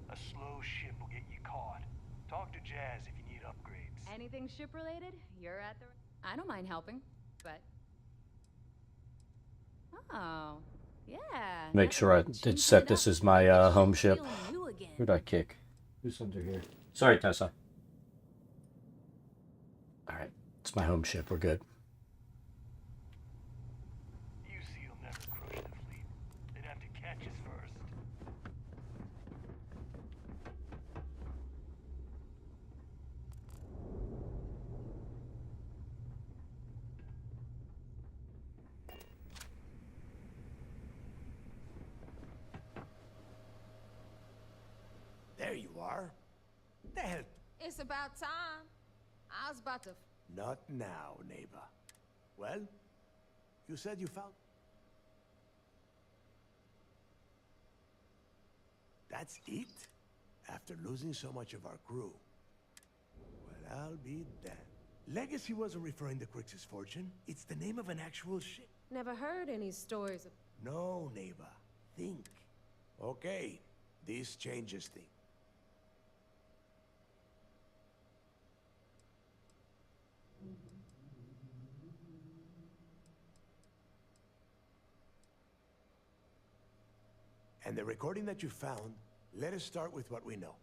A slow ship will get you caught. Talk to Jazz if you need upgrades. Anything ship related? You're at the. I don't mind helping, but. Oh, yeah. Make sure I did set this as my home ship. Who'd I kick? Who's under here? Sorry, Tessa. Alright, it's my home ship. We're good. You see, you'll never crush the fleet. They'd have to catch us first. There you are. What the hell? It's about time. I was about to Not now, neighbor. Well, you said you found... That's it? After losing so much of our crew? Well, I'll be damned. Legacy wasn't referring to Crix's fortune. It's the name of an actual ship. Never heard any stories of... No, neighbor. Think. Okay, this changes things. And the recording that you found, let us start with what we know.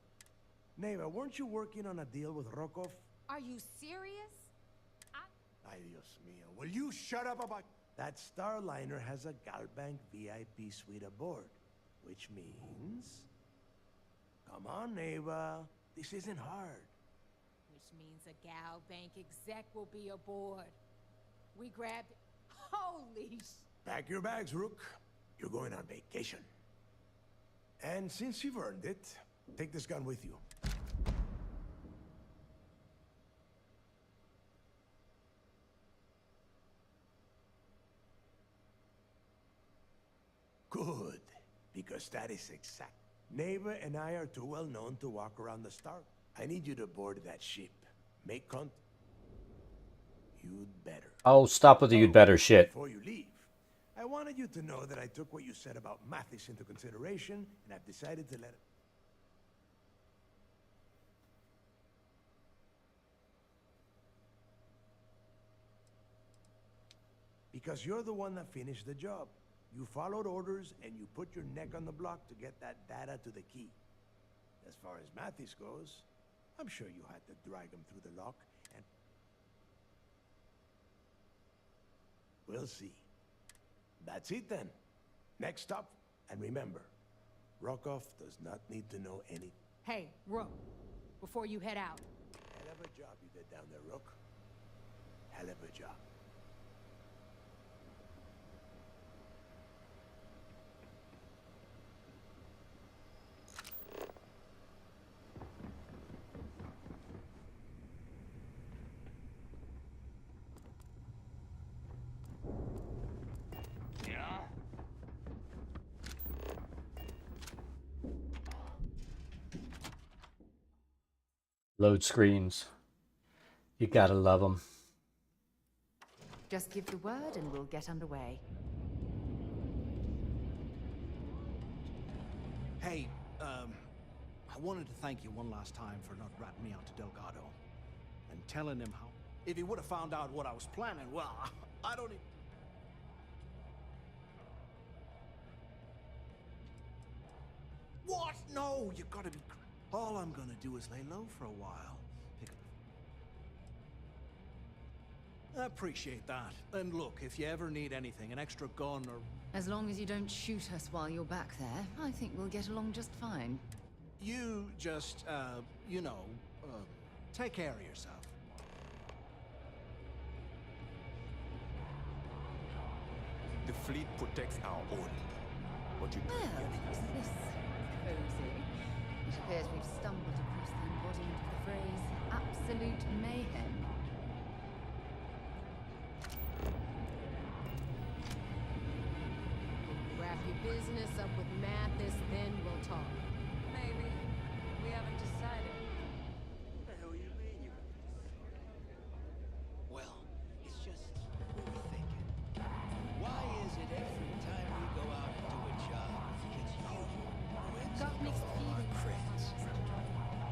Neighbor, weren't you working on a deal with Rokov? Are you serious? Ay, Dios mío. Will you shut up about... That Starliner has a Galbank VIP suite aboard. Which means... Come on, neighbor. This isn't hard. Which means a Gal Bank exec will be aboard. We grabbed... Holy sh... Pack your bags, Rook. You're going on vacation. And since you've earned it, take this gun with you. Good, because that is exact. Neighbor and I are too well known to walk around the Star. I need you to board that ship. Make contact. You'd better. Oh, stop with the you'd better shit. Before you leave, I wanted you to know that I took what you said about Mathis into consideration, and I've decided to let it... Because you're the one that finished the job. You followed orders, and you put your neck on the block to get that data to the key. As far as Mathis goes, I'm sure you had to drag him through the lock, and... We'll see. That's it then. Next stop, and remember, Rokov does not need to know anything. Hey, Rook, before you head out. Hell of a job you did down there, Rook. Hell of a job. Load screens. You gotta love them. Just give the word and we'll get underway. Hey, I wanted to thank you one last time for not ratting me out to Delgado. And telling him how... If he would have found out what I was planning, well, I don't even... What? No, you gotta be... All I'm gonna do is lay low for a while. Pick up... I appreciate that. And look, if you ever need anything, an extra gun or... As long as you don't shoot us while you're back there, I think we'll get along just fine. You just, you know, take care of yourself. The fleet protects our own. What you do? Well, this is cozy. It appears we've stumbled across the embodiment of the phrase absolute mayhem. Wrap your business up with Mathis, then we'll talk. Maybe. We haven't decided. What the hell you mean you... Well, it's just we were thinking. Why is it every time we go out and do a job, it's you who ends Got up mixed going on our credits?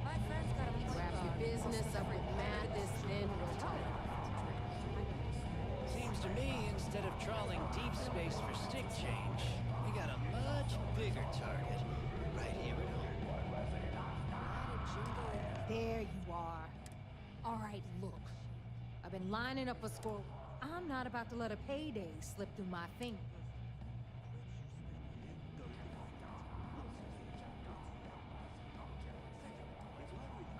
My friend's got a Wrap your business up with Mathis, then we'll talk. Seems to me, instead of trawling deep space for stick change, we got a much bigger target right here at home. There you are. All right, look. I've been lining up a score. I'm not about to let a payday slip through my fingers.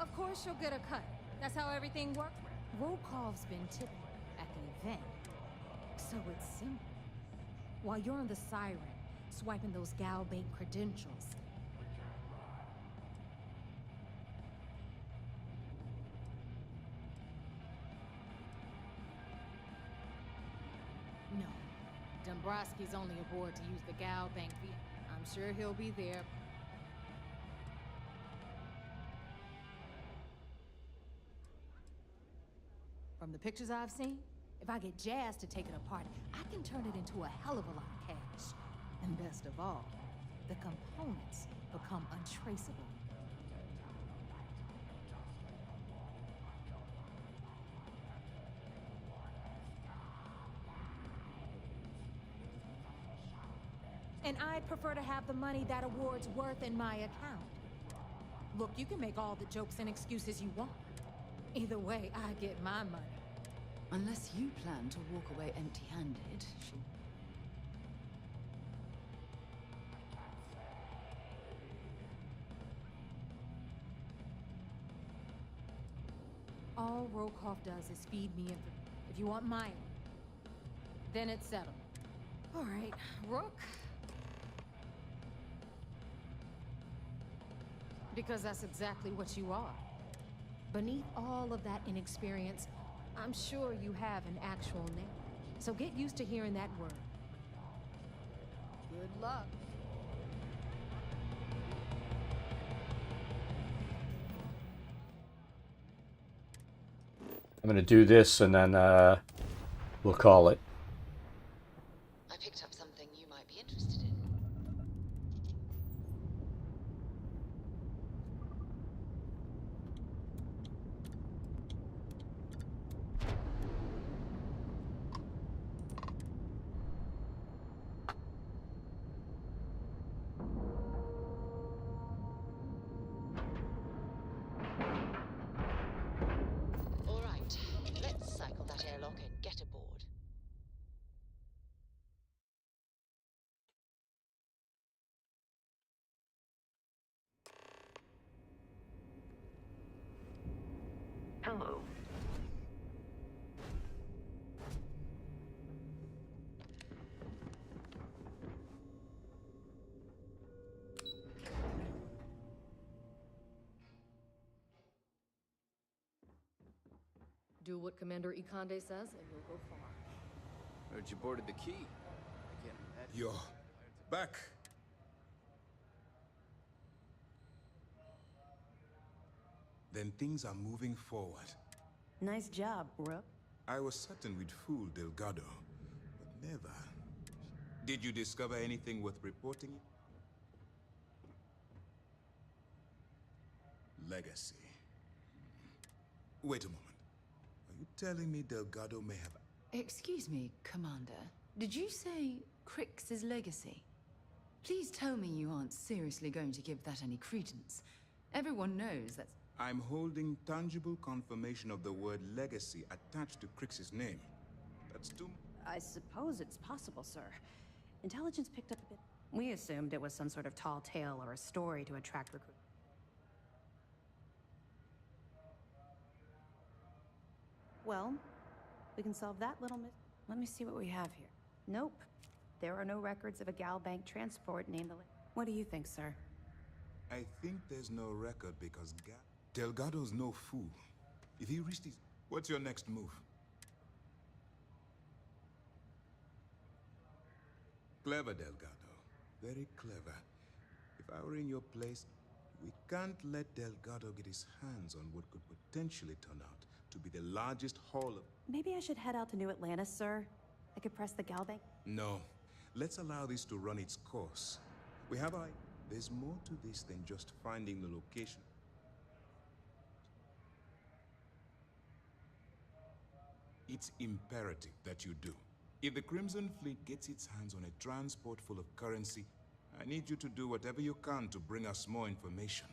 Of course you'll get a cut. That's how everything works. Rokov's been tipping at the event. So it's simple. While you're on the siren, swiping those Gal Bank credentials, Broski's only aboard to use the Gal Bank vehicle. I'm sure he'll be there. From the pictures I've seen, if I get Jazz to take it apart, I can turn it into a hell of a lot of cash. And best of all, the components become untraceable. And I'd prefer to have the money that award's worth in my account. Look, you can make all the jokes and excuses you want. Either way, I get my money. Unless you plan to walk away empty-handed, All Rokoff does is feed me information. If you want mine, then it's settled. All right, Rook. Because that's exactly what you are. Beneath all of that inexperience, I'm sure you have an actual name. So get used to hearing that word. Good luck. I'm going to do this and then we'll call it. I picked up something you might be interested in. All right, let's cycle that airlock and get aboard. Hello. Do what Commander Ikande says, and you'll go far. Heard you boarded the key. I can't imagine. You're back. Then things are moving forward. Nice job, Rook. I was certain we'd fool Delgado, but never. Did you discover anything worth reporting? Legacy. Wait a moment. Are you telling me Delgado may have... Excuse me, Commander. Did you say Crix's legacy? Please tell me you aren't seriously going to give that any credence. Everyone knows that's... I'm holding tangible confirmation of the word legacy attached to Crix's name. That's too... I suppose it's possible, sir. Intelligence picked up a bit. We assumed it was some sort of tall tale or a story to attract recruits. Well, we can solve that little Let me see what we have here. Nope. There are no records of a Gal Bank transport named the... What do you think, sir? I think there's no record because Delgado's no fool. If he reached his... What's your next move? Clever, Delgado. Very clever. If I were in your place, we can't let Delgado get his hands on what could potentially turn out to be the largest haul of... Maybe I should head out to New Atlantis, sir. I could press the Gal Bank. No. Let's allow this to run its course. We have our... There's more to this than just finding the location. It's imperative that you do. If the Crimson Fleet gets its hands on a transport full of currency, I need you to do whatever you can to bring us more information.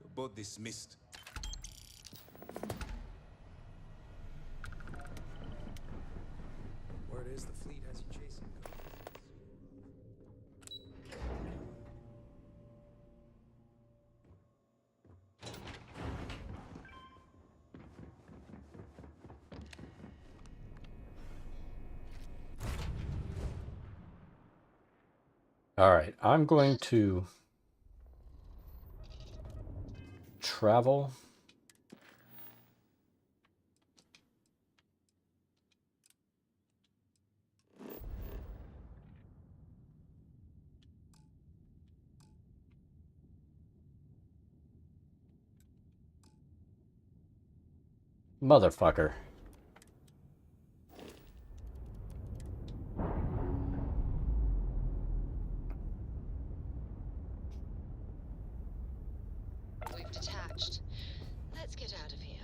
You're both dismissed. Word is the fleet has you chasing. All right, I'm going to travel. Motherfucker. We've detached. Let's get out of here.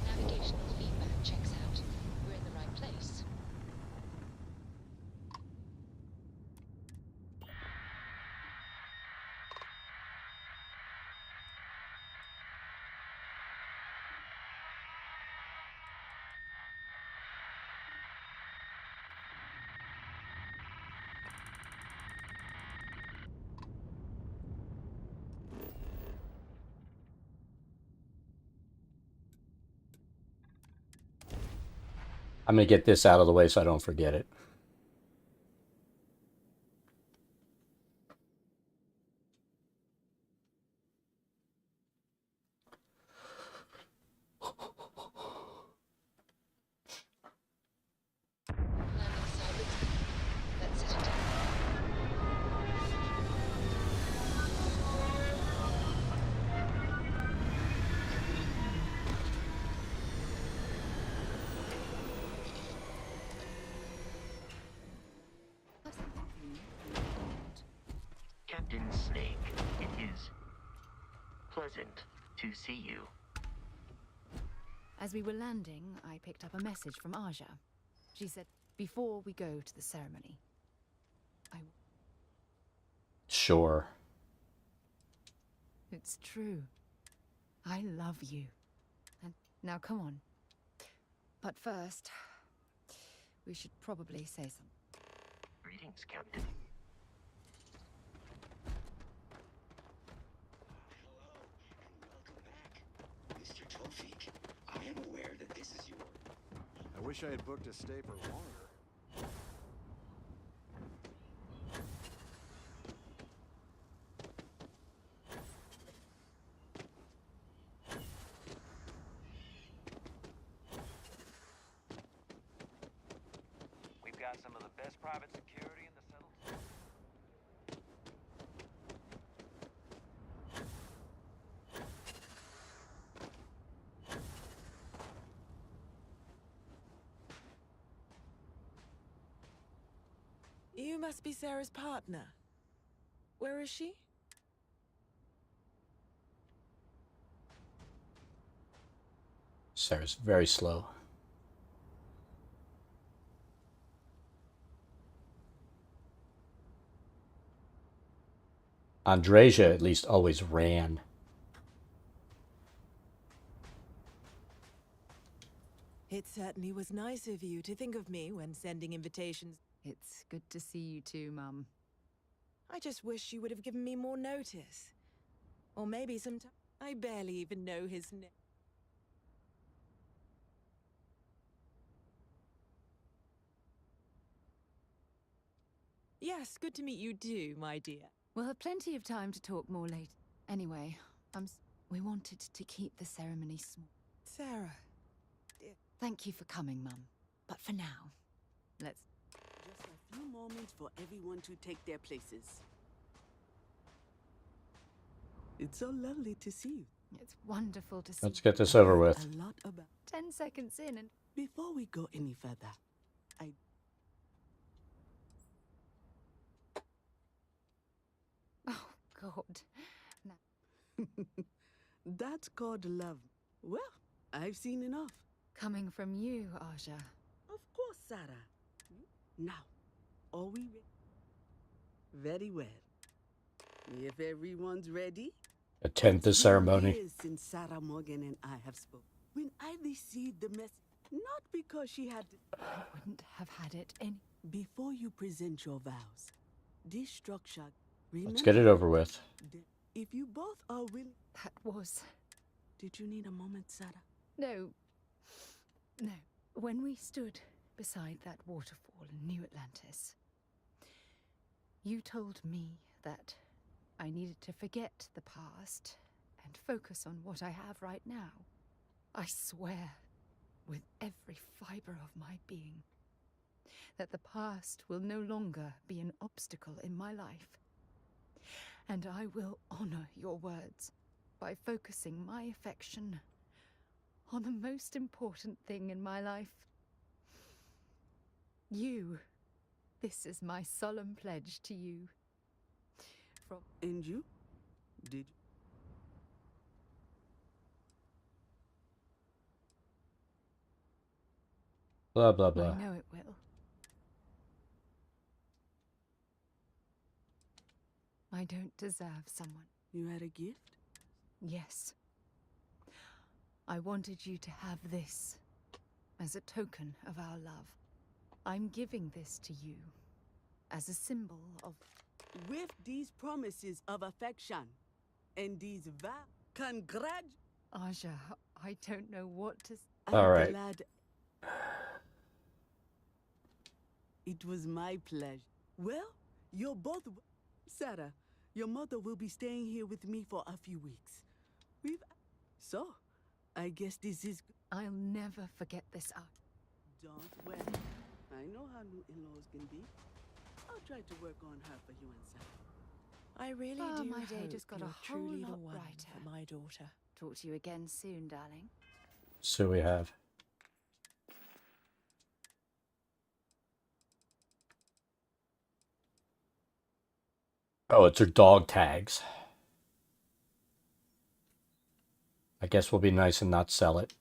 Navigational feedback checks out. We're in the right place. I'm going to get this out of the way so I don't forget it. Let's set it down. Captain Snake, it is pleasant to see you. As we were landing, I picked up a message from Aja. She said, before we go to the ceremony, Sure. It's true. I love you. And now come on. But first, we should probably say something. Greetings, Captain. Mr. Tofik, I am aware that this is your... I wish I had booked a stay for longer. We've got some of the best private security in the settled... You must be Sarah's partner. Where is she? Sarah's very slow. Andreja at least always ran. It certainly was nice of you to think of me when sending invitations. It's good to see you too, Mum. I just wish you would have given me more notice. Or maybe sometime. I barely even know his name. Yes, good to meet you too, my dear. We'll have plenty of time to talk more later. Anyway, we wanted to keep the ceremony small. Sarah. Thank you for coming, Mum. But for now, let's... Just a few moments for everyone to take their places. It's so lovely to see you. It's wonderful to see. Let's get this over with. A lot about 10 seconds in and... Before we go any further, Oh, God. No. That's called love. Well, I've seen enough. Coming from you, Aja. Of course, Sarah. Now, are we ready? Very well. If everyone's ready... Attend the ceremony. Years since Sarah Morgan and I have spoken. When I received the message, not because because she had to... I wouldn't have had it any... Before you present your vows, this structure... Let's get it over with. If you both are willing... That was... Did you need a moment, Sarah? No. No. When we stood beside that waterfall in New Atlantis, you told me that I needed to forget the past and focus on what I have right now. I swear, with every fiber of my being, that the past will no longer be an obstacle in my life. And I will honor your words by focusing my affection on the most important thing in my life. You. This is my solemn pledge to you. And you? Did... Blah, blah, blah. I know it will. I don't deserve someone. You had a gift? Yes. I wanted you to have this as a token of our love. I'm giving this to you as a symbol of... With these promises of affection and these vows, Aja, I don't know what to... All right. Glad... It was my pleasure. Well, you're both... Sarah, your mother will be staying here with me for a few weeks. So, I guess this is... I'll never forget this art. Don't worry. I know how new in-laws can be. I'll try to work on her for you and Sarah. I really do my day hope just got you're a whole truly the lot one brighter. for my daughter. Talk to you again soon, darling. So we have. Oh, it's her dog tags. I guess we'll be nice and not sell it.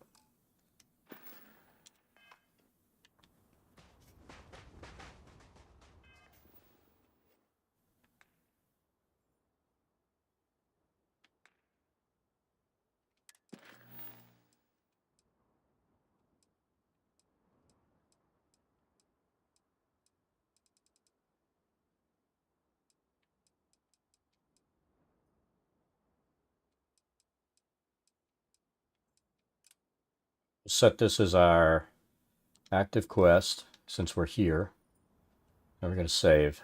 Set this as our active quest since we're here. And we're going to save.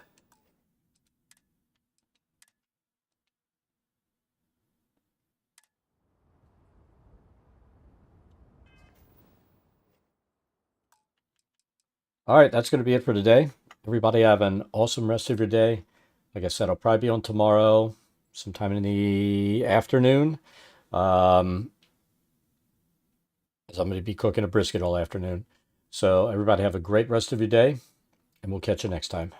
All right, that's going to be it for today. Everybody have an awesome rest of your day. Like I said, I'll probably be on tomorrow, sometime in the afternoon. As I'm going to be cooking a brisket all afternoon. So everybody have a great rest of your day, and we'll catch you next time.